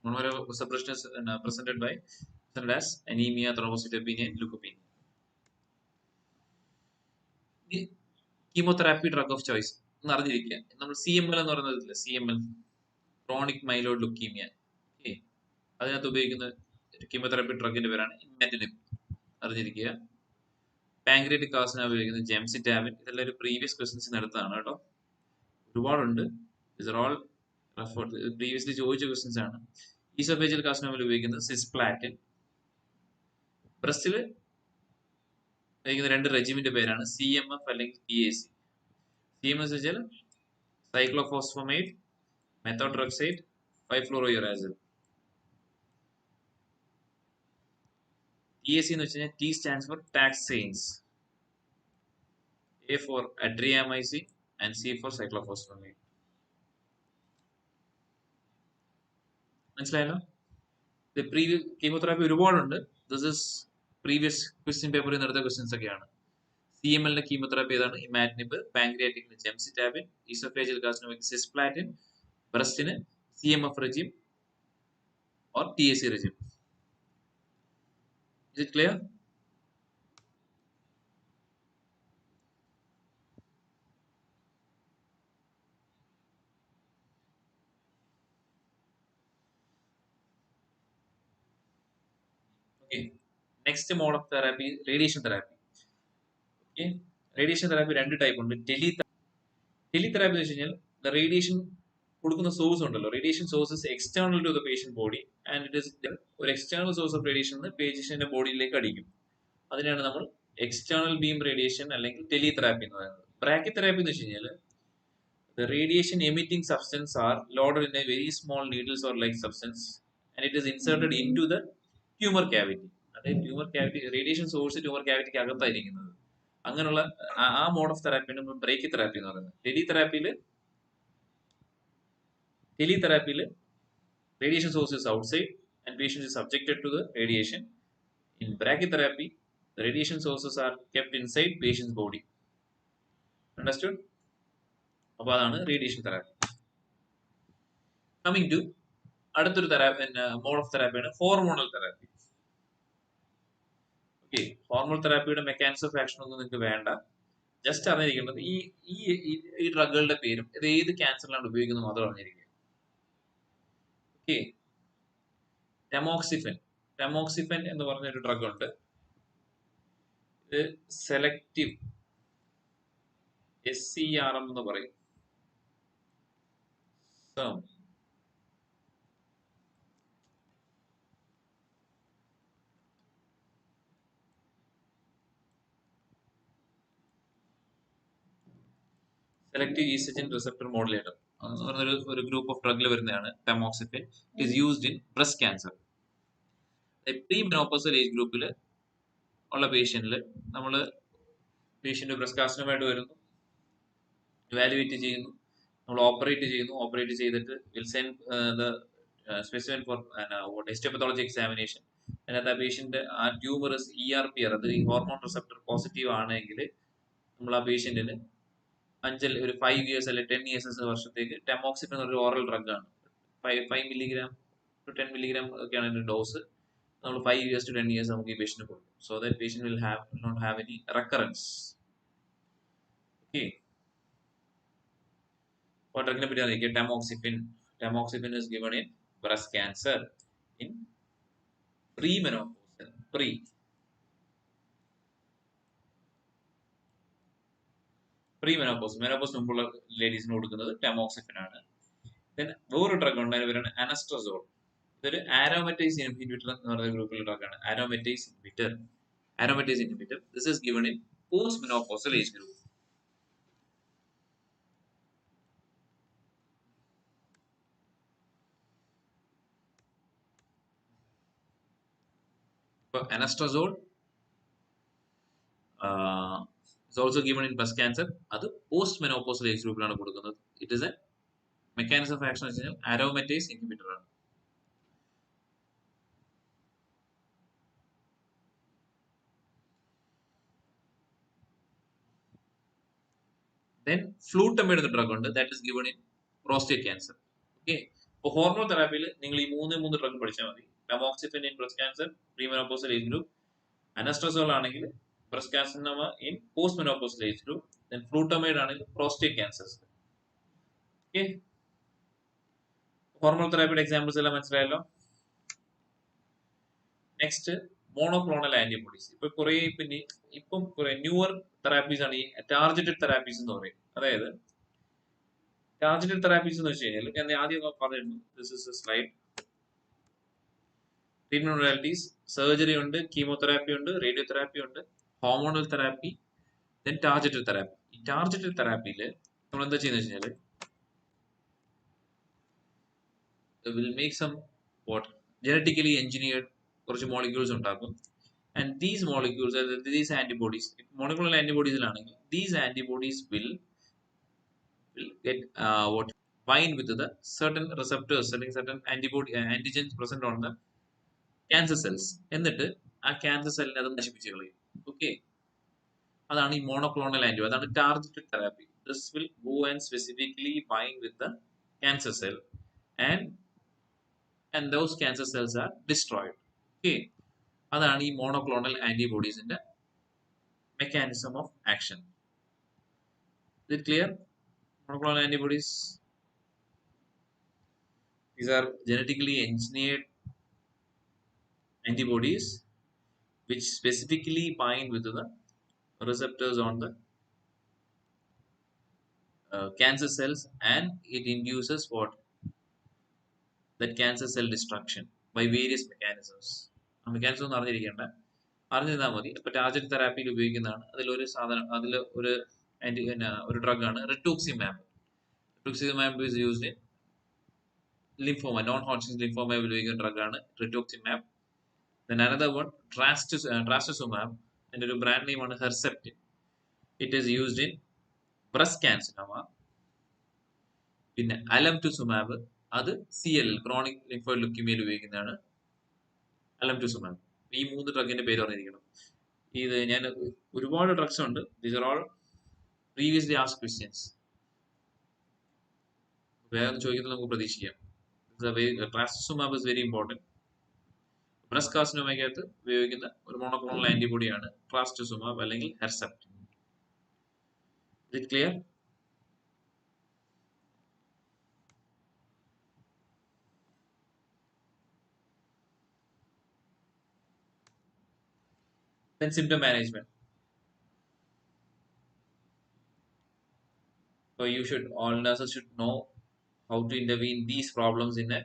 Bone marrow suppression is presented as anemia, thrombocytopenia, and leukopenia. Chemotherapy drug of choice എന്ന് അറിഞ്ഞിരിക്കുക. നമ്മൾ CML എന്ന് പറയുന്നതില്ല, CML, chronic myeloid leukaemia. Okay, അതിനകത്ത് ഉപയോഗിക്കുന്ന chemotherapy ഡ്രഗിന്റെ പേരാണ് ഇമാറ്റിനിബ്, അറിഞ്ഞിരിക്കുക. Pancreatic കാർസിന ഉപയോഗിക്കുന്നത് ജെംസിറ്റാബിൻ. ഇതെല്ലാം ഒരു പ്രീവിയസ് ക്വസ്റ്റ്യൻസിന് എടുത്തതാണ് കേട്ടോ, ഒരുപാടുണ്ട്. പ്രീവിയസ്ലി ചോദിച്ച ക്വസ്റ്റ്യൻസ് ആണ്. ഈസോഫേജിയൽ കാർസിനോമയിൽ ഉപയോഗിക്കുന്നത് സിസ്പ്ലാറ്റിൻ. ബ്രസ്റ്റില് ഉപയോഗിക്കുന്ന രണ്ട് റെജിമിന്റെ പേരാണ് CMF അല്ലെങ്കിൽ PAC. CMF വെച്ചാൽ സൈക്ലോഫോസ്ഫമൈഡ്, മെത്തോട്രോക്സൈഡ്, 5-fluorouracil. TAC എന്ന് വെച്ച് കഴിഞ്ഞാൽ T stands for taxanes, A for adriamycin and C for cyclophosphamide. മനസ്സിലായല്ലോ? പ്രീവിയസ് കീമോതെറാപ്പി ഒരുപാടുണ്ട്. ദിസ് ഇസ് പ്രീവിയസ് ക്വസ്റ്റ്യൻ പേപ്പറിൽ നിന്ന് എടുത്ത ക്വസ്റ്റ്യൻസ് ഒക്കെയാണ്. CML ന്റെ കീമോതെറാപ്പി ഏതാണ്? ഇമാറ്റിനിബ്, പാങ്ക്രിയാറ്റിക്കിന് ജെംസിറ്റാബിൻ, ഈസോഫേജിയൽ കാർസിനോമയ്ക്ക് സിസ്പ്ലാറ്റിൻ, ബ്രസ്റ്റിന് CMF regime or TAC regime. Is it clear? Okay. Next mode of therapy, radiation therapy. Okay. Radiation therapy രണ്ട് ടൈപ്പ് ഉണ്ട്. ടെലിതെറാപ്പി എന്ന് വെച്ച് കഴിഞ്ഞാൽ ദ റേഡിയേഷൻ കൊടുക്കുന്ന സോഴ്സ് ഉണ്ടല്ലോ, radiation source is external to the patient body and it is ഒരു external source of radiation പേഷ്യന്റിന്റെ ബോഡിയിലേക്ക് അടിക്കും. അതിനാണ് നമ്മൾ എക്സ്റ്റേണൽ ബീം റേഡിയേഷൻ അല്ലെങ്കിൽ ടെലിതെറാപ്പി എന്ന് പറയുന്നത്. ബ്രാക്കിതെറാപ്പി എന്ന് വെച്ച് കഴിഞ്ഞാൽ the radiation emitting substance are loaded in a very small needles or like substance and it is inserted into the tumor cavity. അതായത് tumour cavity radiation source tumour ക്യാവിറ്റിക്ക് അകത്തായിരിക്കുന്നത്. അങ്ങനെയുള്ള ആ മോഡ് ഓഫ് തെറാപ്പിയാണ് നമ്മൾ ബ്രേക്കി തെറാപ്പി എന്ന് പറയുന്നത്. ടെലിതെറാപ്പിയിൽ radiation source is outside and patient is subjected to the radiation. In brachytherapy, the radiation sources are kept inside patient's body. Understood? അപ്പോൾ അതാണ് radiation therapy. Coming to അടുത്തൊരു തെറാപ്പി മോഡ് ഓഫ് തെറാപ്പിയാണ് hormonal therapy. Okay, hormonal തെറാപ്പിയുടെ mechanism of action ഒന്നും നിങ്ങൾക്ക് വേണ്ട. Just അറിഞ്ഞിരിക്കേണ്ടത് ഈ ഡ്രഗുകളുടെ പേരും ഇത് ഏത് ക്യാൻസറിലാണ് ഉപയോഗിക്കുന്നത് മാത്രം അറിഞ്ഞിരിക്കുക. ഓക്കെ, ടെമോക്സിഫൻ എന്ന് പറഞ്ഞൊരു ഡ്രഗ് ഉണ്ട്. ഇത് സെലക്റ്റീവ് SCRM എന്ന് പറയും. സെലക്റ്റീവ് ഈസ്ട്രജൻ റിസപ്റ്റർ മോഡുലേറ്റർ എന്ന് പറഞ്ഞൊരു ഗ്രൂപ്പ് ഓഫ് ഡ്രഗിൽ വരുന്നതാണ് tamoxifen. It is used in breast cancer. Pre menopausal age ഗ്രൂപ്പിൽ ഉള്ള പേഷ്യന്റിൽ നമ്മൾ പേഷ്യന്റ് ബ്രസ്റ്റ് കാർസിനോമായിട്ട് വരുന്നു, ഇവാലുവേറ്റ് ചെയ്യുന്നു, നമ്മൾ ഓപ്പറേറ്റ് ചെയ്യുന്നു. ഓപ്പറേറ്റ് ചെയ്തിട്ട് will send the specimen for histopathology examination. അതിനകത്ത് ആ പേഷ്യന്റ് ആ ട്യൂമർ ERPR, അത് ഈ ഹോർമോൺ റിസപ്റ്റർ പോസിറ്റീവ് ആണെങ്കിൽ നമ്മൾ ആ പേഷ്യന്റിന് ഒരു 5 years അല്ലെങ്കിൽ 10 years വർഷത്തേക്ക് ടെമോക്സിഫൻ എന്നൊരു ഓറൽ ഡ്രഗ് ആണ്. 5 milligram to 10 milligram ഒക്കെയാണ് അതിന്റെ ഡോസ്. നമ്മൾ 5 years to 10 years നമുക്ക് ഈ പേഷ്യന്റ് കൊടുക്കും. So that patient will not have any recurrence. Okay, അപ്പോൾ ഡ്രഗിനെ പറ്റി അറിയിക്കുക. Tamoxifen is given in breast cancer in menopause മുമ്പുള്ള ലേഡീസിന് കൊടുക്കുന്നത് ടെമോക്സിഫൻ ആണ്. ദെൻ വേറൊരു ഡ്രഗ് ഉണ്ട്, അതിന് പേരാണ് അനസ്ട്രസോൾ. ഇതൊരു ആരോമറ്റൈസ് ഇൻഹിബിറ്റർ എന്ന് പറയുന്ന ഗ്രൂപ്പിലുള്ള ഡ്രഗാണ്. Aromatase inhibitor. This is given in post menopausal age group. Anastrozole is also given in breast cancer. അത് പോസ്റ്റ് മെനോപോസൽ ഏജ് ഗ്രൂപ്പിലാണ് കൊടുക്കുന്നത്. It is a mechanism of action വെച്ച് കഴിഞ്ഞാൽ ആരോമറ്റൈസ് ഇൻഹിബിറ്റർ ആണ്. Then flutamide എന്ന ഡ്രഗ് ഉണ്ട്, that is given in prostate cancer. Okay, അപ്പോൾ hormone തെറാപ്പിയിൽ നിങ്ങൾ ഈ മൂന്ന് ഡ്രഗ് പഠിച്ചാൽ മതി. Tamoxifen in breast cancer pre menopausal age group, anastrozole ആണെങ്കിൽ breast carcinoma in post menopausal age group, then flutamide ആണെങ്കിൽ പ്രോസ്റ്റേറ്റ് ക്യാൻസേഴ്സ്. ഓക്കെ, ഹോർമോൺ തെറാപ്പിയുടെ എക്സാമ്പിൾസ് എല്ലാം മനസ്സിലായല്ലോ. Next monoclonal antibodies. ഇപ്പം കുറെ ന്യൂവർ തെറാപ്പീസ് ആണ് ഈ ടാർഗറ്റഡ് തെറാപ്പീസ് എന്ന് പറയും. അതായത് ടാർഗറ്റഡ് തെറാപ്പീസ് എന്ന് വെച്ച് കഴിഞ്ഞാൽ ഞാൻ ആദ്യം പറഞ്ഞിരുന്നു, this is a slide. Treatment modalities surgery ഉണ്ട്, കീമോതെറാപ്പി ഉണ്ട്, റേഡിയോതെറാപ്പി ഉണ്ട്, hormonal therapy, then targeted therapy. ഈ ടാർഗറ്റഡ് തെറാപ്പിയിൽ നമ്മൾ എന്താ ചെയ്യുന്നത് വെച്ച് കഴിഞ്ഞാൽ will make some genetically engineered കുറച്ച് മോളിക്യൂൾസ് ഉണ്ടാക്കും and these molecules, these antibodies, molecular antibodies, these antibodies will get what bind with the certain receptors, certain antibody antigens present on the cancer cells. എന്നിട്ട് ആ cancer സെല്ലിനെ അത് നശിപ്പിച്ച് കളയും. Okay, അതാണ് ഈ മോണോക്ലോണൽ ആന്റിബോഡി, അതാണ് targeted therapy. This will go and specifically bind with the cancer cell and those cancer cells are destroyed. Okay, അതാണ് ഈ മോണോക്ലോണൽ ആന്റിബോഡീസിന്റെ mechanism of action. Is it clear? Monoclonal antibodies, these are genetically engineered antibodies which specifically bind with the receptors on the cancer cells, and it induces what, that cancer cell destruction by various mechanisms. ആ mechanism ഒന്നും അറിഞ്ഞിരുന്നാൽ മതി. ഇപ്പൊ target തെറാപ്പിയിൽ ഉപയോഗിക്കുന്നതാണ്. അതിലൊരു സാധനം, അതിൽ ഒരു drug ആണ് rituximab. Rituximab is used in lymphoma, non Hodgkin's lymphoma ഉപയോഗിക്കുന്ന ഡ്രഗ് ആണ് rituximab. Then another one, trastuzumab, and ഒരു ബ്രാൻഡ് നെയിം ആണ് Herceptin. It is used in breast cancer. പിന്നെ അലംറ്റുസുമാബ്, അത് CLL, ക്രോണിക് ലിംഫോയിഡ് ലുക്കീമിയയിൽ ഉപയോഗിക്കുന്നതാണ് അലംറ്റുസുമാബ്. ഈ 3 ഡ്രഗിന്റെ പേര് പറഞ്ഞിരിക്കണം. ഇത് ഞാൻ ഒരുപാട് ഡ്രഗ്സ് ഉണ്ട്. These are all previously asked questions. വേറെ ചോദിക്കുന്നത് നമുക്ക് പ്രതീക്ഷിക്കാം. ട്രാസ്റ്റസുമാബ് ഇസ് വെരി ഇമ്പോർട്ടന്റ്. ബ്രസ്റ്റ് കാർസിനോമയ്ക്കകത്ത് ഉപയോഗിക്കുന്ന ഒരു മോണോക്ലോണൽ ആന്റിബോഡിയാണ് ട്രാസ്റ്റസുമാബ് അല്ലെങ്കിൽ Herceptin. Is it clear? Then symptom management. So all nurses should know how to intervene these problems in a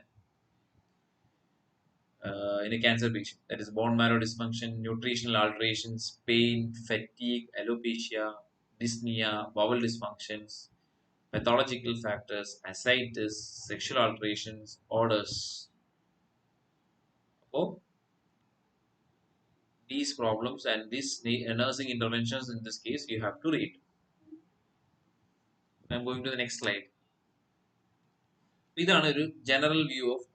cancer patient. That is bone marrow dysfunction, nutritional alterations, pain, fatigue, alopecia, dyspnea, bowel dysfunctions, pathological factors, ascites, sexual alterations, odors. So these problems and these nursing interventions in this case you have to rate. I'm going to the next slide. ഇതാണ് ഒരു general view of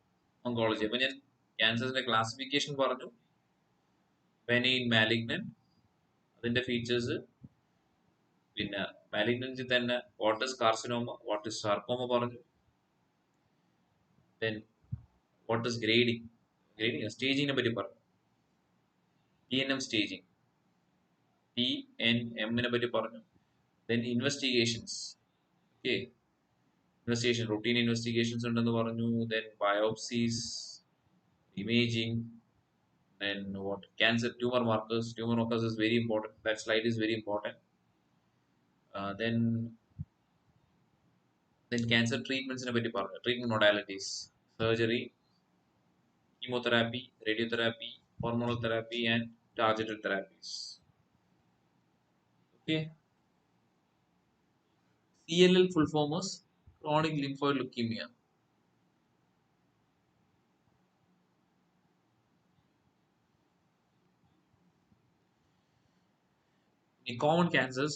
oncology. അപ്പൊ ഞാൻ ക്യാൻസറിന്റെ classification പറഞ്ഞു, benign, malignant, അതിന്റെ features, പിന്നെ malignancy തന്നെ what is carcinoma, what is sarcoma പറഞ്ഞു. ദെൻ വാട്ട് ഇസ് ഗ്രേഡിംഗ്, സ്റ്റേജിങ്ങിനെ പറ്റി പറഞ്ഞു. TNM സ്റ്റേജിങ്, TNM പറ്റി പറഞ്ഞു. Then investigations, okay, investigation, routine investigations ഉണ്ടെന്ന് പറഞ്ഞു. Then biopsies, imaging, then what, cancer tumor markers is very important. That slide is very important. Then cancer treatments ne patti parnu, treatment modalities, surgery, chemotherapy, radiotherapy, hormonal therapy and targeted therapies. Okay, CLL full form is chronic lymphoid leukemia. In common cancers,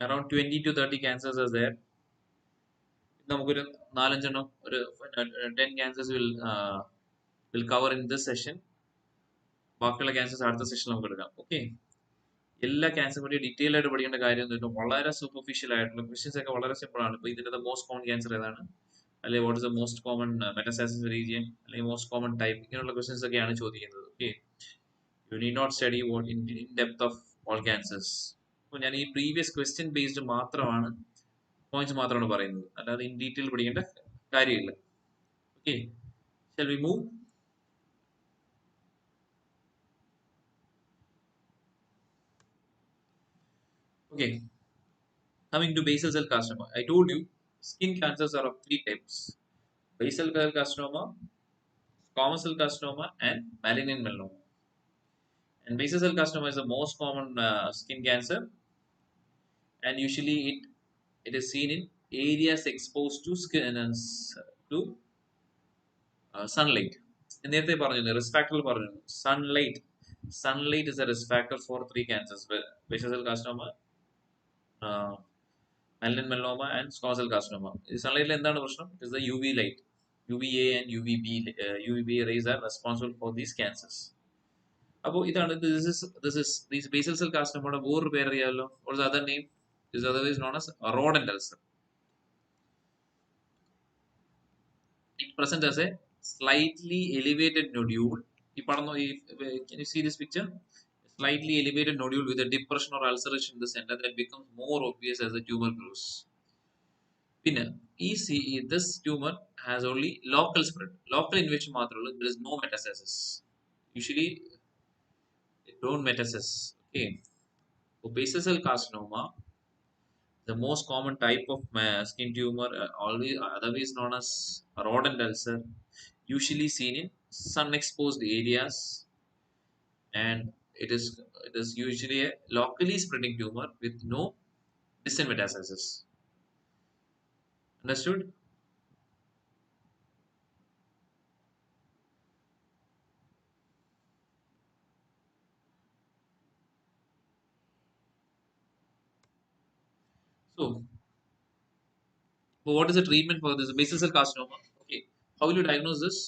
around 20 to 30 cancers are there. നമുക്കൊരു 4-5 ഒരു 10 cancers will cover in this session. ബാക്കിയുള്ള cancers അടുത്ത session നമുക്ക് എടുക്കാം. Okay, എല്ലാ ക്യാൻസറും പറ്റി detail ആയിട്ട് പഠിക്കേണ്ട കാര്യമൊന്നുമില്ല. വളരെ സൂപ്പർഫിഷ്യൽ ആയിട്ടുള്ള ക്വസ്റ്റ്യൻസ് ഒക്കെ വളരെ സിമ്പിൾ ആണ്. ഇപ്പൊ ഇതിന്റെ മോസ്റ്റ് കോമൺ ക്യാൻസർ ഏതാണ്, അല്ലെങ്കിൽ what is the most common metastasis region, അല്ലെങ്കിൽ മോസ്റ്റ് കോമൺ ടൈപ്പ്, ഇങ്ങനെയുള്ള ക്വസ്റ്റ്യൻസ് ഒക്കെയാണ് ചോദിക്കുന്നത്. Okay, you need not study in depth of all cancers. അപ്പോൾ ഞാൻ ഈ പ്രീവിയസ് ക്വസ്റ്റ്യൻ ബേസ്ഡ് മാത്രമാണ്, പോയിന്റ്സ് മാത്രമാണ് പറയുന്നത്, അല്ലാതെ ഇൻ ഡീറ്റെയിൽ പഠിക്കേണ്ട കാര്യമില്ല. Okay, shall we move? Okay, coming to basal cell carcinoma, I told you skin cancers are of 3 types: basal cell carcinoma, squamous cell carcinoma, and malignant melanoma. And basal cell carcinoma is the most common skin cancer, and usually it is seen in areas exposed to sunlight. നേരത്തെ പറഞ്ഞു, risk ഫാക്ടറിൽ പറഞ്ഞു, sunlight sunlight is a risk factor for three cancers: basal cell carcinoma, uh, malignant melanoma, and squamous cell carcinoma. ഈ sunlight എന്താണ് പ്രശ്നം? It is the UV light. UVA and UVB rays are responsible for these cancers. അപ്പോൾ ഇതാണ് this basal cell carcinoma വേറൊരു പേരറിയാമല്ലോ. What is the other name? Is otherwise known as rodent ulcer. It presents as a slightly elevated nodule. Can you see this picture? Slightly elevated nodule with a depression or ulceration in the center that becomes more obvious as the tumor grows. പിന്നെ this tumor has only local spread. Local invasion മാത്രമേ ഉള്ളൂ. There is no metastasis. Usually it don't metastasis. Okay. For basal cell carcinoma, the most common type of skin tumor, always otherwise known as rodent ulcer, usually seen in sun-exposed areas, and it is usually a locally spreading tumor with no distant metastasis. Understood? So, what is the treatment for this basal cell carcinoma? Okay, how will you diagnose this?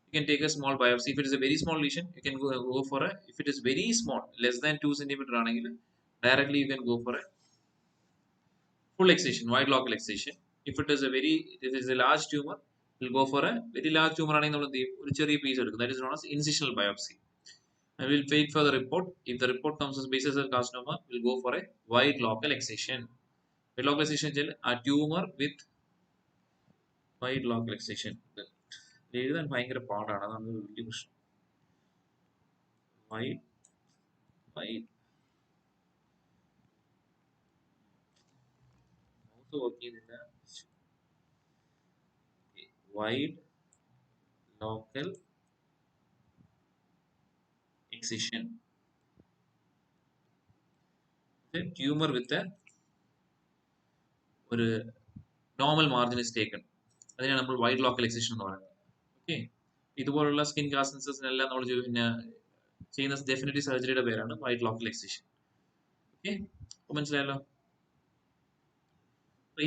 You can take a small biopsy. If it is a very small lesion, you can go for a. If it is very small, less than 2 centimeter, directly you can go for a full excision, wide local excision. If it is a large tumor, we'll go for a very large tumor ആണെങ്കിൽ നമ്മൾ എന്ത് ചെയ്യും? ഒരു ചെറിയ piece എടുക്കും. That is known as incisional biopsy. And we'll wait for the report. If the report comes as basal cell carcinoma, we'll go for a wide local excision. Wide local excision വെച്ചാൽ a tumor with wide local excision. എഴുതാൻ ഭയങ്കര പാടാണ്, അതാണ് വലിയ പ്രശ്നം. Wide wide also working in the wide local excision. The tumor with a ഒരു normal margin is taken, അതിനാണ് നമ്മൾ വൈഡ് ലോക്കൽ എക്സിഷൻ എന്ന് പറയുന്നത്. ഓക്കെ, ഇതുപോലുള്ള സ്കിൻ കാസൻസസിനെല്ലാം നമ്മൾ പിന്നെ ചെയ്യുന്ന ഡെഫിനറ്റീവ് സർജറിയുടെ പേരാണ് വൈഡ് ലോക്കൽ എക്സിഷൻ. ഓക്കെ, മനസ്സിലായല്ലോ.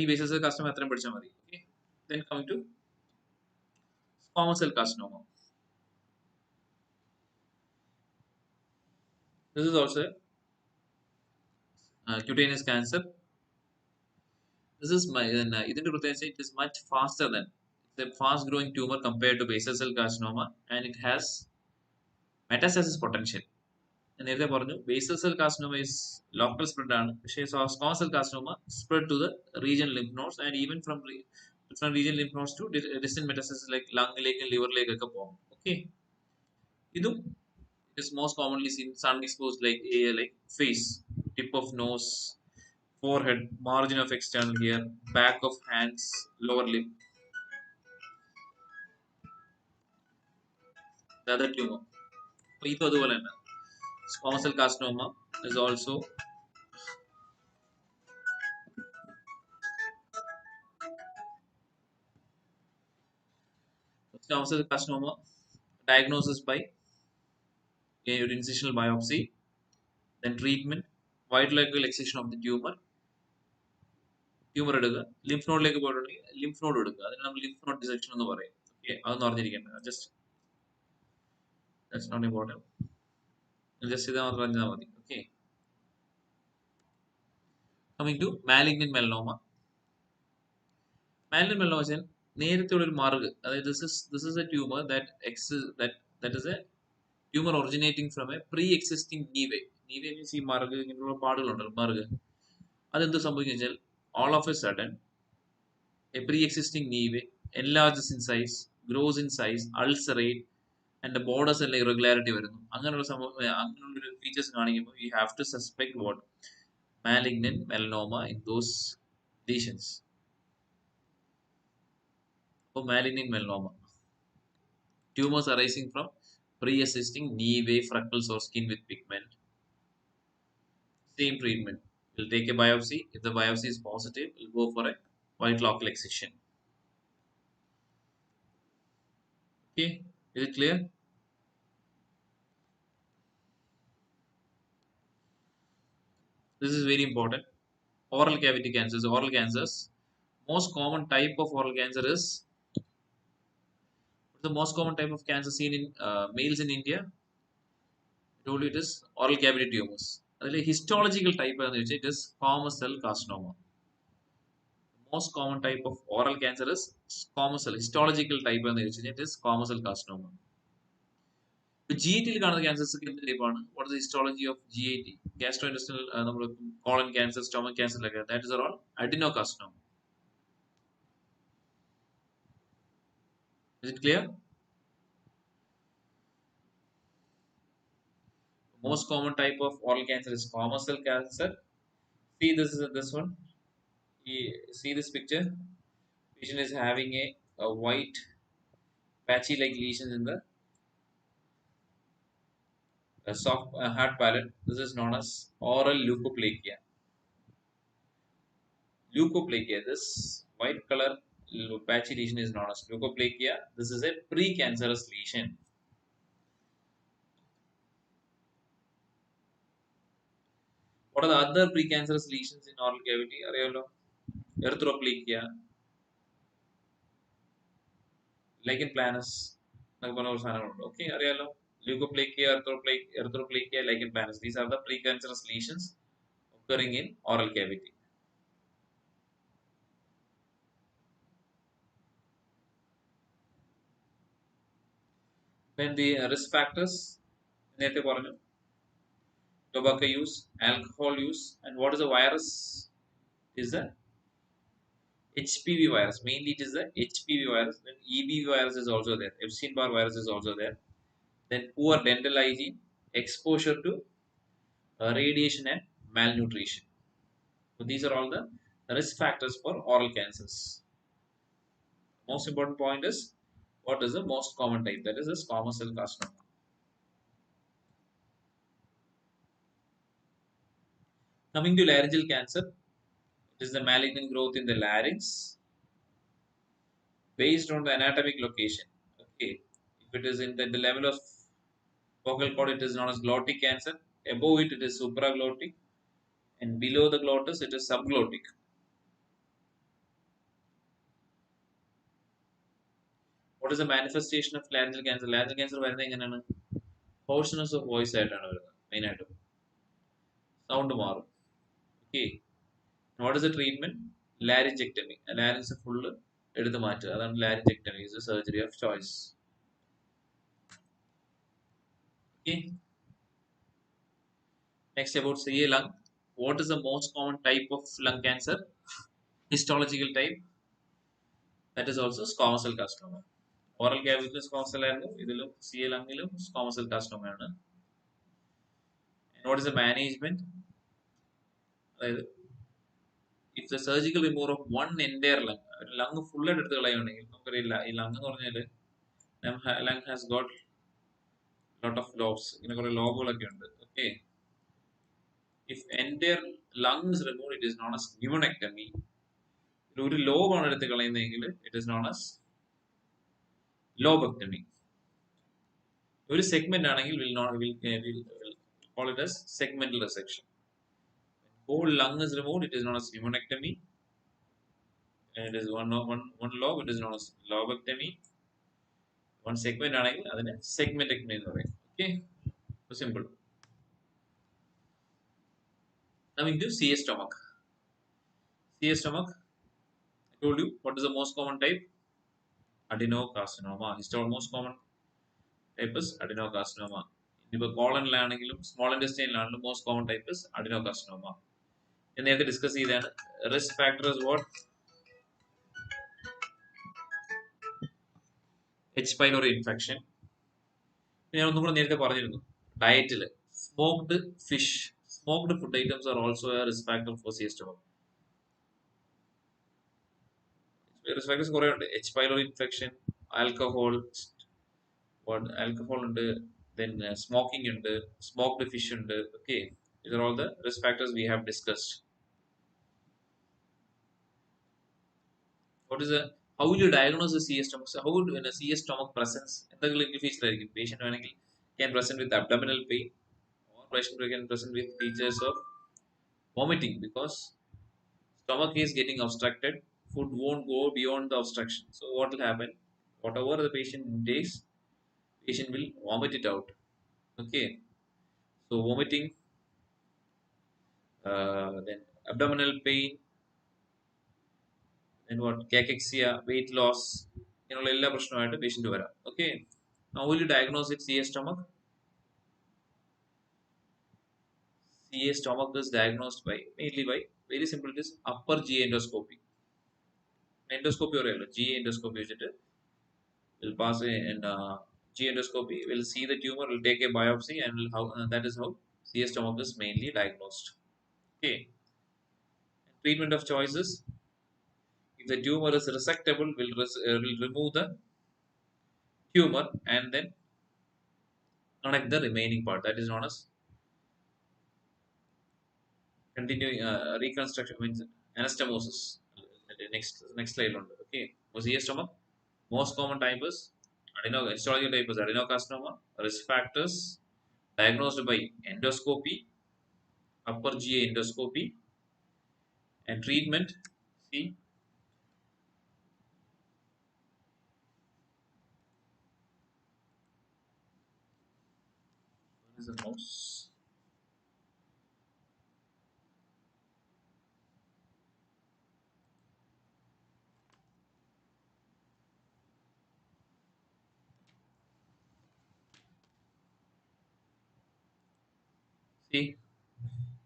ഈ ബേസിസ് കസ്റ്റമർ എത്രയും പഠിച്ചാൽ മതി. Okay, then coming to squamous cell carcinoma. This is also cutaneous cancer. This is ഇതിന്റെ പ്രത്യേകത, it is much faster than, it's a fast growing tumor compared to basal cell carcinoma, and it has metastasis potential. ഞാൻ നേരത്തെ പറഞ്ഞു basal cell carcinoma is local spread ആണ്, പക്ഷേ squamous cell carcinoma spread to the region lymph nodes, and even from region lymph nodes to distant metastasis like ലങ്ങിലേക്കും ലിവറിലേക്കും ഒക്കെ പോകും. Okay, ഇതും is most commonly seen sun exposed like face, tip of nose, forehead, margin of external ear, back of hands, lower lip. The other tumor. ഇത് അതുപോലെ തന്നെ squamous cell carcinoma is also squamous cell carcinoma diagnosis by a incisional biopsy, then treatment, wide local excision of the tumor എടുക്കുക, lymph നോഡിലേക്ക് പോയിട്ടുണ്ടെങ്കിൽ lymph node എടുക്കുക, അതിന് നമ്മൾ lymph node dissection എന്ന് പറയും. ഓക്കെ, അതൊന്നും അറിഞ്ഞിരിക്കേണ്ടത്, just that's not important, just ഇത് മാത്രം അറിഞ്ഞാൽ മതി. Okay, coming to malignant melanoma. Malignant melanoma വെച്ചാൽ നേരത്തെ ഉള്ള ഒരു മാർഗ്, അതായത് this is a tumor that is a tumor originating from a pre-existing nevus. Nevus means ഈ മാർഗ്, ഇങ്ങനെയുള്ള പാടുകളുണ്ടല്ലോ മാർഗ്, അതെന്ത് സംഭവിക്കുക വെച്ചാൽ all of a sudden a pre-existing nevus enlarges in size, grows in size, ulcerate, and the borders എല്ലാം irregularity വരുന്നു. അങ്ങനെയുള്ള അങ്ങനെയുള്ള features കാണിക്കുമ്പോൾ you have to suspect what malignant melanoma in those lesions. For malignant melanoma, tumors arising from pre-existing nevus, freckles, or skin with pigment. Same treatment. We'll take a biopsy. If the biopsy is positive, we'll go for a wide local excision. Okay, is it clear? This is very important. Oral cavity cancers. Oral cancers. Most common type of oral cancer is the most common type of cancer seen in males in India. I told you it is oral cavity tumors. അതിൽ histological type എന്ന് വെച്ചാൽ it is squamous cell carcinoma. Most common type of oral cancer is squamous cell. Histological type എന്ന് വെച്ചാൽ it is squamous cell carcinoma. G I ടിയിൽ കാണുന്ന cancers എന്ത് ടൈപ്പാണ്? What is histology of G I T? Gastro intestinal നമ്മൾ colon cancer, stomach ക്യാൻസറിലൊക്കെ that is all adenocarcinoma. Is it clear? Most common type of oral cancer is squamous cell cancer. See this one. See this picture. Patient is having a white patchy like lesions in the soft hard palate. This is known as oral leukoplakia. Leukoplakia. This white color patchy lesion is known as leukoplakia. This is a precancerous lesion. What are the other precancerous lesions in oral cavity? അറിയാലോ, erythroplakia, lichen planus എന്നൊക്കെ പറഞ്ഞ ഒരു സാധനങ്ങളുണ്ട്. Okay, അറിയാലോ. Leukoplakia, erythroplakia, lichen planus. These are the precancerous lesions occurring in oral cavity. Then the risk factors, നേരത്തെ പറഞ്ഞു, tobacco use, alcohol use, and what is the virus? Is the HPV virus. Mainly it is the HPV virus. Then EBV virus is also there. Epstein-Barr virus is also there. Then poor dental hygiene, exposure to radiation and malnutrition. So these are all the risk factors for oral cancers. Most important point is what is the most common type? That is the squamous cell carcinoma. Coming to laryngeal cancer, it is the malignant growth in the larynx based on the anatomic location. Okay, if it is in the level of vocal cord, it is known as glottic cancer. Above it, it is supraglottic, and below the glottis, it is subglottic. What is the manifestation of laryngeal cancer? Laryngeal cancer വരുന്നത് എങ്ങനെയാണ്? Hoarseness of voice ആയിട്ടാണ് വരുന്നത്. Main ആയിട്ട് sound മാറും. Okay, what is the treatment? Laryngectomy. Larynx full എടുത്ത് മാറ്റുക, അതാണ് laryngectomy. Is a surgery of choice. Okay, next about CA lung. What is the most common type of lung cancer? Histological type, that is also squamous cell carcinoma. Oral cavity squamous cell ആയിരുന്നു, ഇതിലും CA lungലും squamous cell carcinoma ആണ്. And what is the management? അതായത് if the surgical removal of one entire lung, lung full ആയിട്ട് എടുത്ത് കളയുകയാണെങ്കിൽ, നമുക്കറിയില്ല ഈ lung എന്ന് പറഞ്ഞാൽ lung has got lot of lobes, ഇങ്ങനെ കുറെ ലോബുകളൊക്കെ ഉണ്ട്. Okay, if entire lung is removed, it is known as pneumonectomy. ഒരു ലോബാണ് എടുത്ത് കളയുന്നതെങ്കിൽ it is known as lobectomy. ഒരു സെഗ്മെന്റ് ആണെങ്കിൽ will call it as segmental resection. Whole lung is removed, it is known as pneumonectomy. And it is one lobe, it is known as lobectomy. One segment ആണെങ്കിൽ അതിനെ segmentectomy എന്ന് പറയും. Okay, so simple. Coming to CS stomach. CS stomach, I told you what is the most common type? Adenocarcinoma. Most common type is adenocarcinoma. ഇപ്പോൾ കോളനിലാണെങ്കിലും small ഇൻറ്റസ്റ്റൈനിലാണെങ്കിലും most common type is adenocarcinoma. നേരത്തെ discuss ചെയ്താണ്. Risk factor is what? H pylori infection. ഞാൻ ഒന്നും കൂടെ നേരത്തെ പറഞ്ഞിരുന്നു, ഡയറ്റിൽ smoked fish, smoked food items are also a risk factor for CA stomach. Risk factors കുറേ ഉണ്ട്. എച്ച് പൈലോറി ഇൻഫെക്ഷൻ, ആൽക്കഹോൾ ഉണ്ട്, then smoking ഉണ്ട്, smoked fish ഉണ്ട്. Okay, these are all the risk factors we have discussed. What is the, how will you diagnose the CS stomach? So how would when a CS stomach presents എന്തെങ്കിലും clinical feature ആയിരിക്കും. Patient വേണമെങ്കിൽ can present with abdominal pain, or patient can present with features of vomiting because stomach is getting obstructed. Food won't go beyond the obstruction. So what will happen? Whatever the patient takes, patient will vomit it out. Okay. So vomiting, then abdominal pain, then what? Cachexia, weight loss, ഇതിനുള്ള എല്ലാ പ്രശ്നമായിട്ട് patient വരാം. Okay. Now will you diagnose it CA stomach? CA stomach is diagnosed by mainly by very simple, it is upper GA endoscopy. Endoscopy or GA endoscopy വെച്ചിട്ട് will pass in G endoscopy. We'll see the tumor. We'll take a biopsy, and that is how CS stomach is mainly diagnosed. Okay. Treatment of choices. If the tumor is resectable, we'll remove the tumor and then connect the remaining part. That is known as continuing reconstruction. Means anastomosis. Next slide on. Okay. For CS stomach, most common type is histological type is adenocarcinoma. Risk factors diagnosed by endoscopy, upper GA endoscopy, and treatment. See, what is the mouse? See,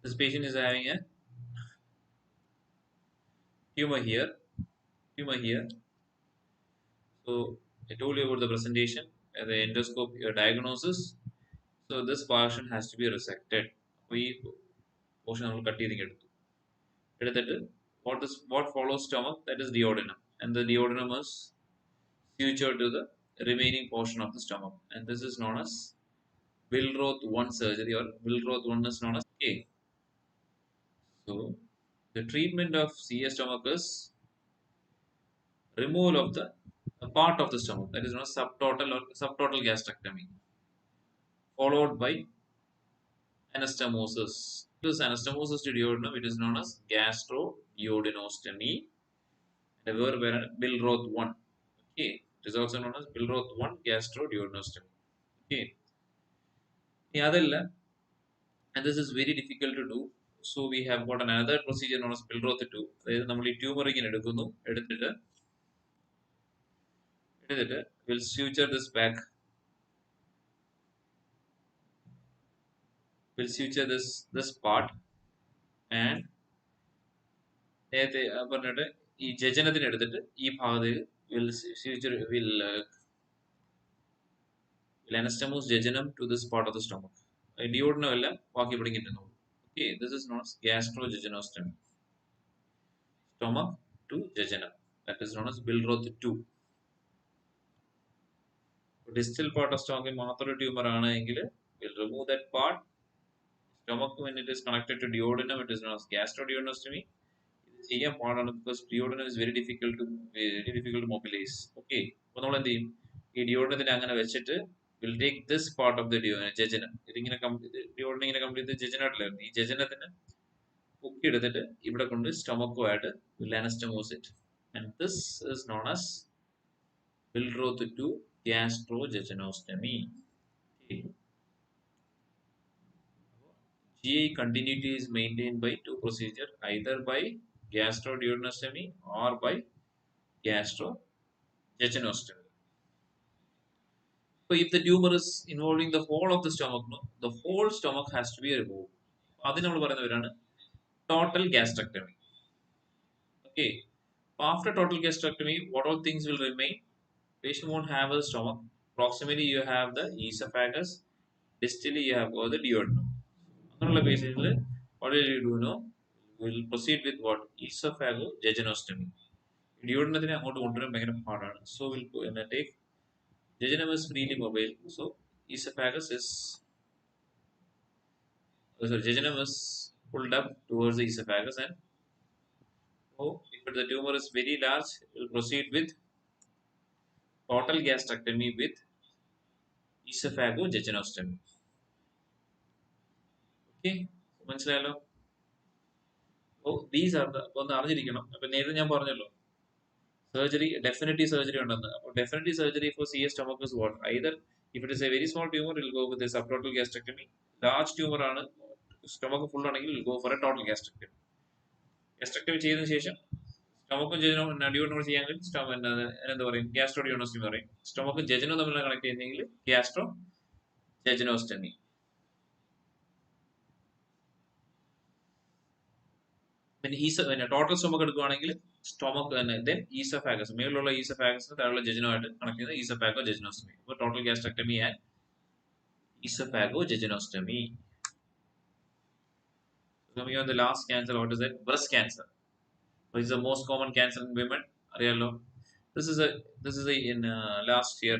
this patient is having a tumor here, tumor here. So I told you about the presentation, the endoscope diagnosis. So this portion has to be resected. We portion നമ്മൾ cut ചെയ്തെടുത്തു. എടുത്തിട്ട് what follows stomach, that is duodenum, and the duodenum is sutured to the remaining portion of the stomach, and this is known as Wilroth 1 surgery, or Wilroth 1 is known as K. So the treatment of CS stomach is removal of the a part of the stomach, that is known as subtotal gastrectomy, followed by anastomosis. This anastomosis to duodenum, it is known as gastroduodenostomy. And the word Billroth 1. Okay, it is also known as Billroth 1 gastroduodenostomy. Okay, the other, and this is very difficult to do. So we have got another procedure known as Billroth 2. അതായത് നമ്മൾ ഈ tumour ഇങ്ങനെ എടുക്കുന്നു, എടുത്തിട്ട് will suture this back, will suture this part, and നേരത്തെ പറഞ്ഞിട്ട് ഈ ജജനത്തിന് എടുത്തിട്ട് ഈ ഭാഗത്ത് will suture will anastomose jejunum to this part of the stomach. Duodenum അല്ല, ബാക്കി ഇവിടെ ഇങ്ങനെ ഇരുന്നോളൂ. Okay, this is known as gastrojejunectomy. Stomach to jejunum, that is known as Billroth 2. Distal part of stomach മാത്രം ട്യൂമർ ആണെങ്കിൽ will remove that part. Stomach, when it is connected to duodenum, it is known as gastroduodenostomy. ഇത് ചെയ്യാൻ പാടാണ് because duodenum is very difficult to mobilize. Okay, അപ്പോൾ നമ്മൾ എന്ത് ചെയ്യും? ഈ duodenum അങ്ങനെ വെച്ചിട്ട് will take this part of the jejunum. ഇതിങ്ങനെ duodenum ഇങ്ങനെ കംപ്ലീറ്റ് ജജനായിട്ടില്ലായിരുന്നു. ഈ ജജനത്തിന് പൊക്കി എടുത്തിട്ട് ഇവിടെ കൊണ്ട് സ്റ്റൊമക്കുമായിട്ട് will anastomose it, and this is known as Billroth 2 gastrojejunectomy. Okay. GI continuity is maintained by two procedures, either by gastroduodenostomy or by gastrojejunectomy. So if the tumor is involving the whole of the stomach, no, the whole stomach has to be removed. അതിന് നമ്മൾ പറയുന്നവരാണ് total gastrectomy. Okay. After total gastrectomy, what all things will remain? Patient won't have a stomach. Proximally you have the esophagus. Distally you have got the duodenum. അങ്ങനെയുള്ള പേഷ്യന്റിൽ what will you do now? Will proceed with what? Esophagojejunostomy. Duodenum അങ്ങോട്ട് കൊണ്ടുവരാൻ ഭയങ്കര പാടാണ്. So we'll take jejunum is freely mobile. So esophagus is jejunum is pulled up towards the esophagus, and so if the tumor is very large, we'll proceed with total gastrectomy with esophagojejunostomy. Okay, മനസ്സിലായല്ലോ? So these are the ഒന്ന് അറിഞ്ഞിരിക്കണം. അപ്പോൾ നേരത്തെ ഞാൻ പറഞ്ഞല്ലോ surgery, definitive surgery ഉണ്ടെന്ന്. അപ്പോൾ definitive surgery for CS stomach is what? Either if it is a very small tumor, it will go with a subtotal gastrectomy. Large tumor ആണ് stomach full ആണെങ്കിൽ it will go for a total gastrectomy. Gastrectomy ചെയ്തതിനു ശേഷം സ്റ്റൊമക്കും ജെജനും അടിയോട് ചെയ്യാമെങ്കിൽ എന്താ പറയും ഗ്യാസ്ട്രോഡിയോണോസ്റ്റമി പറയും. സ്റ്റൊമക്കും ജെജനും തമ്മിൽ connect ചെയ്യുന്നെങ്കിൽ gastro jejunostomy. പിന്നെ ടോട്ടൽ സ്റ്റൊമക്ക് എടുക്കുകയാണെങ്കിൽ സ്റ്റൊമക്ക് തന്നെ ദെൻ ഈസോഫാഗസ്, മേളിലുള്ള ഈസോഫാഗസിന് താഴെയുള്ള ജെജനുമായിട്ട് കണക്ട് ചെയ്യുന്നത് ഈസോഫാഗോ ജെജനോസ്റ്റമി. അപ്പോൾ total gastrectomy and oesophago jejunostomy. Coming on the last cancer, what is it? Breast cancer. What is the most common cancer in women? അറിയാലോ. This is a in last year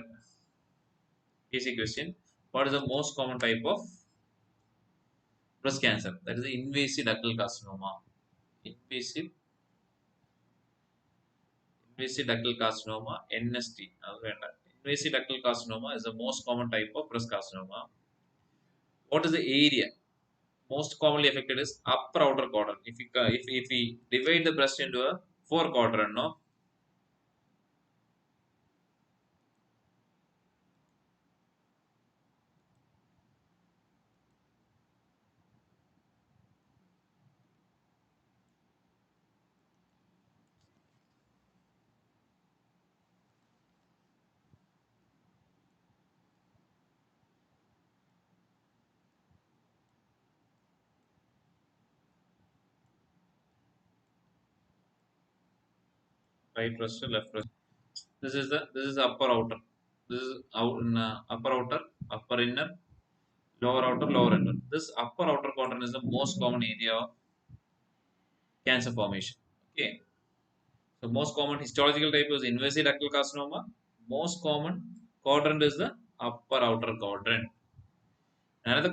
basic question. What is the most common type of breast cancer? That is the invasive ductal carcinoma. Invasive ductal carcinoma, NST. Invasive ductal carcinoma is the most common type of breast carcinoma. What is the area most commonly affected? Is upper outer quadrant. If we divide the breast into a 4 quadrant, no. Right breast, left breast. This is the upper outer. This is upper outer, upper inner, lower outer, lower inner. This upper outer quadrant is the most common area of cancer formation. Okay. So most common histological type is invasive ductal carcinoma. Most common quadrant is the upper outer quadrant. Another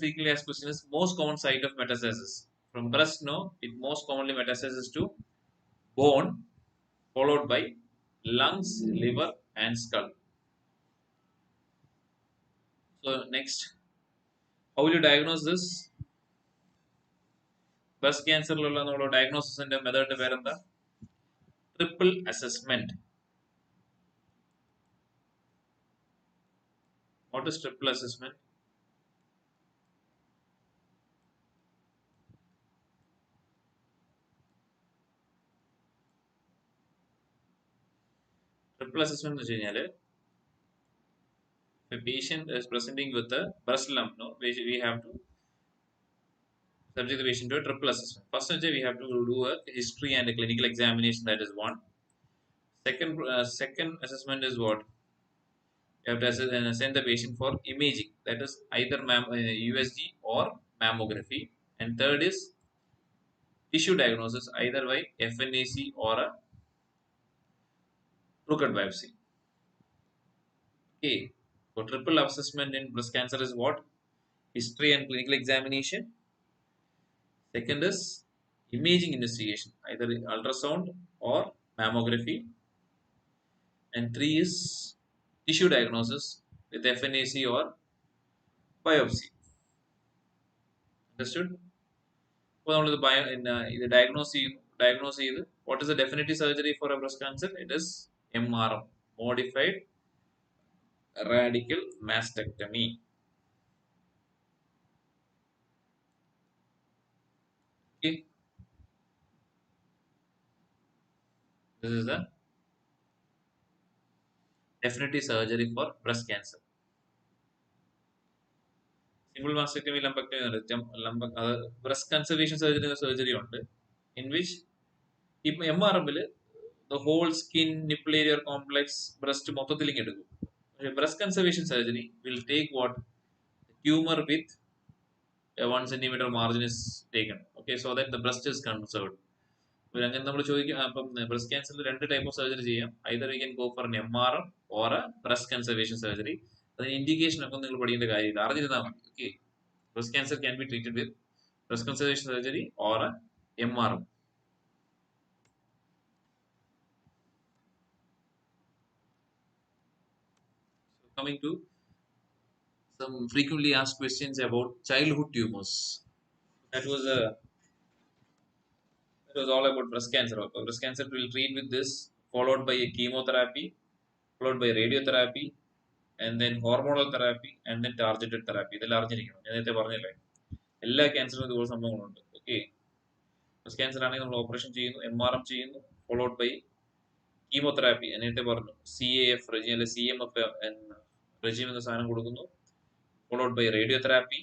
frequently asked question is most common site of metastasis. From breast, no, it most commonly metastasis to bone, followed by lungs, liver, and skull. So next, how will you diagnose this? Breast cancer diagnosis and method triple assessment. What is triple assessment? Triple assessment is if a patient is presenting with a breast lump, no, we have to subject the patient to a triple assessment. First, we have to do a history and a clinical examination. That is one. Second assessment is what? You have to send the patient for imaging. That is either USG or mammography. And third is tissue diagnosis, either by FNAC or a Bruker biopsy. Okay. So triple assessment in breast cancer is what? History and clinical examination. Second is imaging investigation, either ultrasound or mammography. And three is tissue diagnosis with FNAC or biopsy. Understood? Well, the diagnose what is the definitive surgery for a breast cancer? It is MRM, modified radical mastectomy. Okay, this is the definitive surgery for breast cancer. Simple mastectomy, lumpectomy, breast conservation surgery in which if MRM the whole skin, nipple area complex, breast മൊത്തത്തിലേക്ക് എടുക്കും. Breast conservation surgery will take what? Tumor with a 1 centimeter margin is taken. Okay, so that the breast is conserved. അങ്ങനെ നമ്മൾ ചോദിക്കും അപ്പം breast ക്യാൻസറിൽ രണ്ട് type of surgery ചെയ്യാം. Either we can go for N MRM or A breast conservation surgery. അതിന് indication ഒക്കെ നിങ്ങൾ പഠിക്കേണ്ട കാര്യമില്ല, അറിഞ്ഞിരുന്നാൽ മതി. Okay, breast cancer can be treated with breast conservation surgery or MRM. Coming to some frequently asked questions about childhood tumors. That was a It was all about breast cancer. Breast cancer will treat with this, followed by a chemotherapy, followed by radiotherapy, and then hormonal therapy, and then targeted therapy. ഇതെല്ലാം അറിഞ്ഞിരിക്കണം. ഞാൻ നേരത്തെ പറഞ്ഞില്ലേ, എല്ലാ ക്യാൻസറിനും ഇതുപോലെ സംഭവങ്ങളുണ്ട്. Okay, breast cancer ആണെങ്കിൽ നമ്മൾ ഓപ്പറേഷൻ ചെയ്യുന്നു, MRM ചെയ്യുന്നു, ഫോളോഡ് ബൈ കീമോതെറാപ്പി. ഞാൻ നേരത്തെ പറഞ്ഞു CAF റെജീം അല്ലെ CMF റെജീം എന്ന സാധനം കൊടുക്കുന്നു, followed by radiotherapy,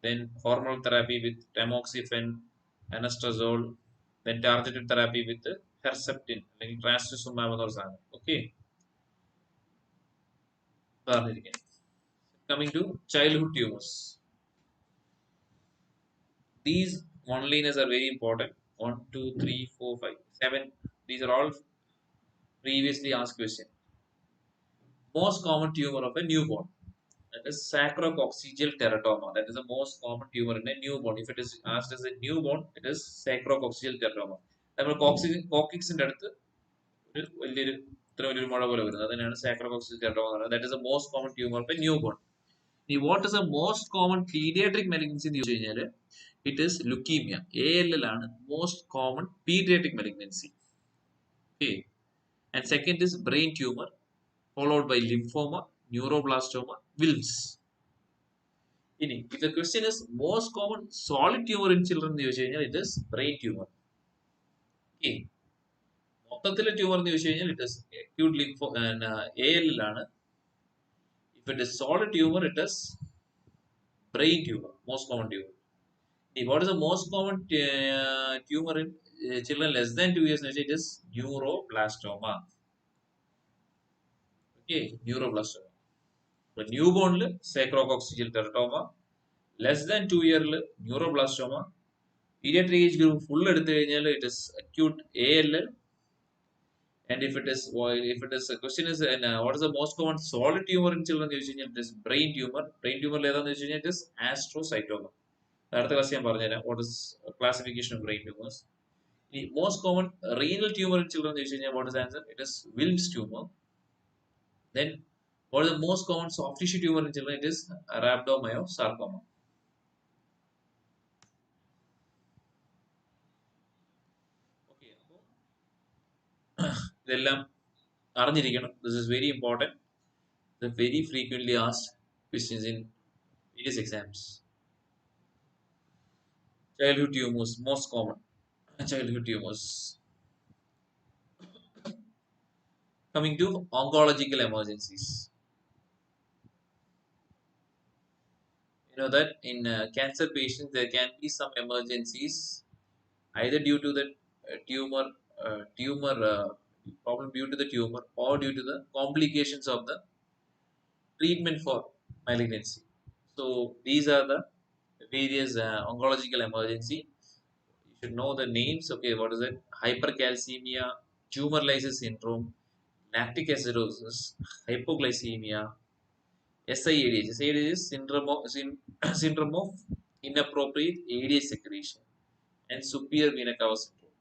then hormonal therapy with tamoxifen, anastrozole, then targeted therapy with Herceptin അല്ലെങ്കിൽ ട്രാൻസ്റ്റുസുമാബ് എന്നൊരു സാധനം. Okay, പറഞ്ഞിരിക്കാൻ. Coming to childhood tumors, these one liners are very important. 1, 2, 3, 4, 5, 7. These are all previously asked questions. Most common tumor of a newborn, that is sacrococcygeal teratoma. That is the most common tumor in a newborn. If it is asked as a newborn, it is sacrococcygeal teratoma. നമ്മൾ കോക്സിക്സിന്റെ അടുത്ത് ഒരു വലിയൊരു ഇത്ര വലിയൊരു മുഴ പോലെ വരുന്നത് അതിനാണ് സാക്രോകോക്സിയൽ ടെറട്ടോമ എന്ന് പറയുന്നത്. That is the most common tumour of a new born. ഈ what is the most common paediatric malignancy എന്ന് ചോദിച്ചു കഴിഞ്ഞാൽ ഇറ്റ് ഈസ് ലുക്കീമിയ. ALL ആണ് most common paediatric malignancy. Okay, and second is brain tumour, followed by lymphoma, neuroblastoma, Wilms. ഇനി if the question is most common solid tumor in children എന്ന് ചോദിച്ചു കഴിഞ്ഞാൽ it is brain tumor. Okay, മൊത്തത്തിലെ tumour എന്ന് ചോദിച്ചു കഴിഞ്ഞാൽ it is acute lympho ALL ആണ്. If it is solid tumor, it is brain tumor, most common tumor. What is the most common tumor in children less than 2 years? It is neuroblastoma. Okay, neuroblastoma. But newborn sacrococcygeal teratoma, less than 2 year neuroblastoma, pediatric age group full it is acute ALL. And if it is a question is what is the most common solid tumor in children, it is brain tumor. Brain tumor it is astrocytoma. What is classification of brain tumors? The most common renal tumor in children, what is the answer? It is Wilms tumor. Then what is the most common soft tissue tumor in children? It is rhabdomyosarcoma. Okay, ഇതെല്ലാം അറിഞ്ഞിരിക്കണം. This is very important. The very frequently asked questions in various exams. Childhood tumors, most common childhood tumors. Coming to oncological emergencies. You know that in cancer patients there can be some emergencies, either due to the tumor problem due to the tumor, or due to the complications of the treatment for malignancy. So these are the various oncological emergency. You should know the names. Okay, what is it? Hypercalcemia, tumor lysis syndrome, lactic acidosis, hypoglycemia, SIADH. SIADH is syndrome of inappropriate ADH secretion, and superior vena cava syndrome.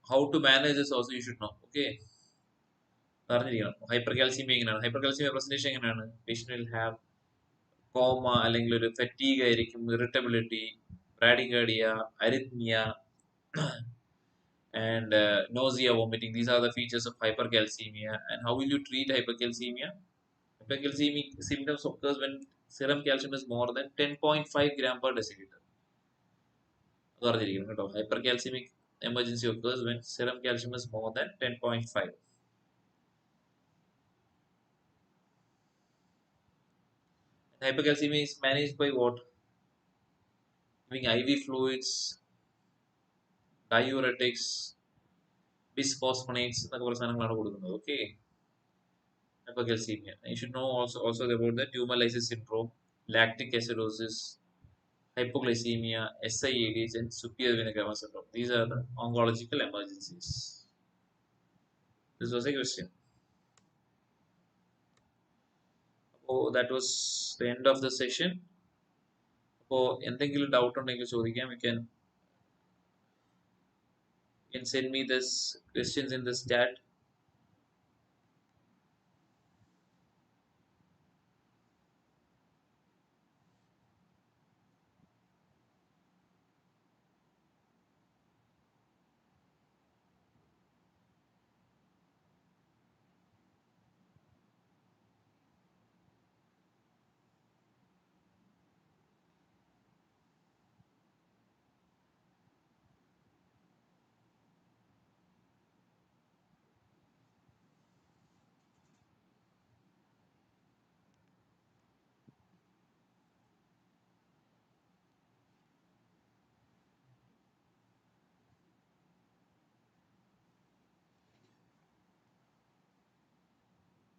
How to manage this also you should know. Okay, hypercalcemia എങ്ങനെയാണ്? Hypercalcemia presentation എങ്ങനെയാണ്? Patient will have coma, അല്ലെങ്കിൽ ഒരു fatigue ആയിരിക്കും, irritability, bradycardia, arrhythmia, and nausea, vomiting. These are the features of hypercalcemia. And how will you treat hypercalcemia? Hypercalcemic symptoms occurs when serum calcium is more than 10.5 gram per deciliter. Hypercalcemic emergency occurs when serum calcium is more than 10.5. Hypercalcemia is managed by what? Giving IV fluids, diuretics, bisphosphonates. Okay, hypercalcemia. You should know also about the tumor lysis syndrome, lactic acidosis, hypoglycemia, SIADH, and superior vena cava syndrome. These are the oncological emergencies. This was a question. Oh, that was the end of the session. അപ്പോൾ എന്തെങ്കിലും doubt ഉണ്ടെങ്കിൽ ചോദിക്കാം. You can send me this questions in this chat.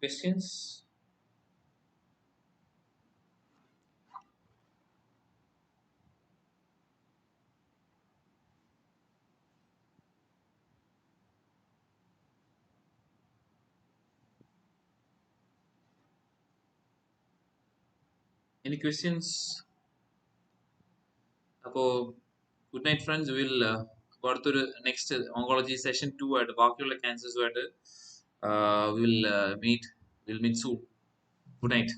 Questions? Any questions? അപ്പോൾ good night friends. Will അടുത്തൊരു next oncology session 2 ആയിട്ട് ബാക്കിയുള്ള ക്യാൻസേഴ്സുമായിട്ട് will meet soon. Good night.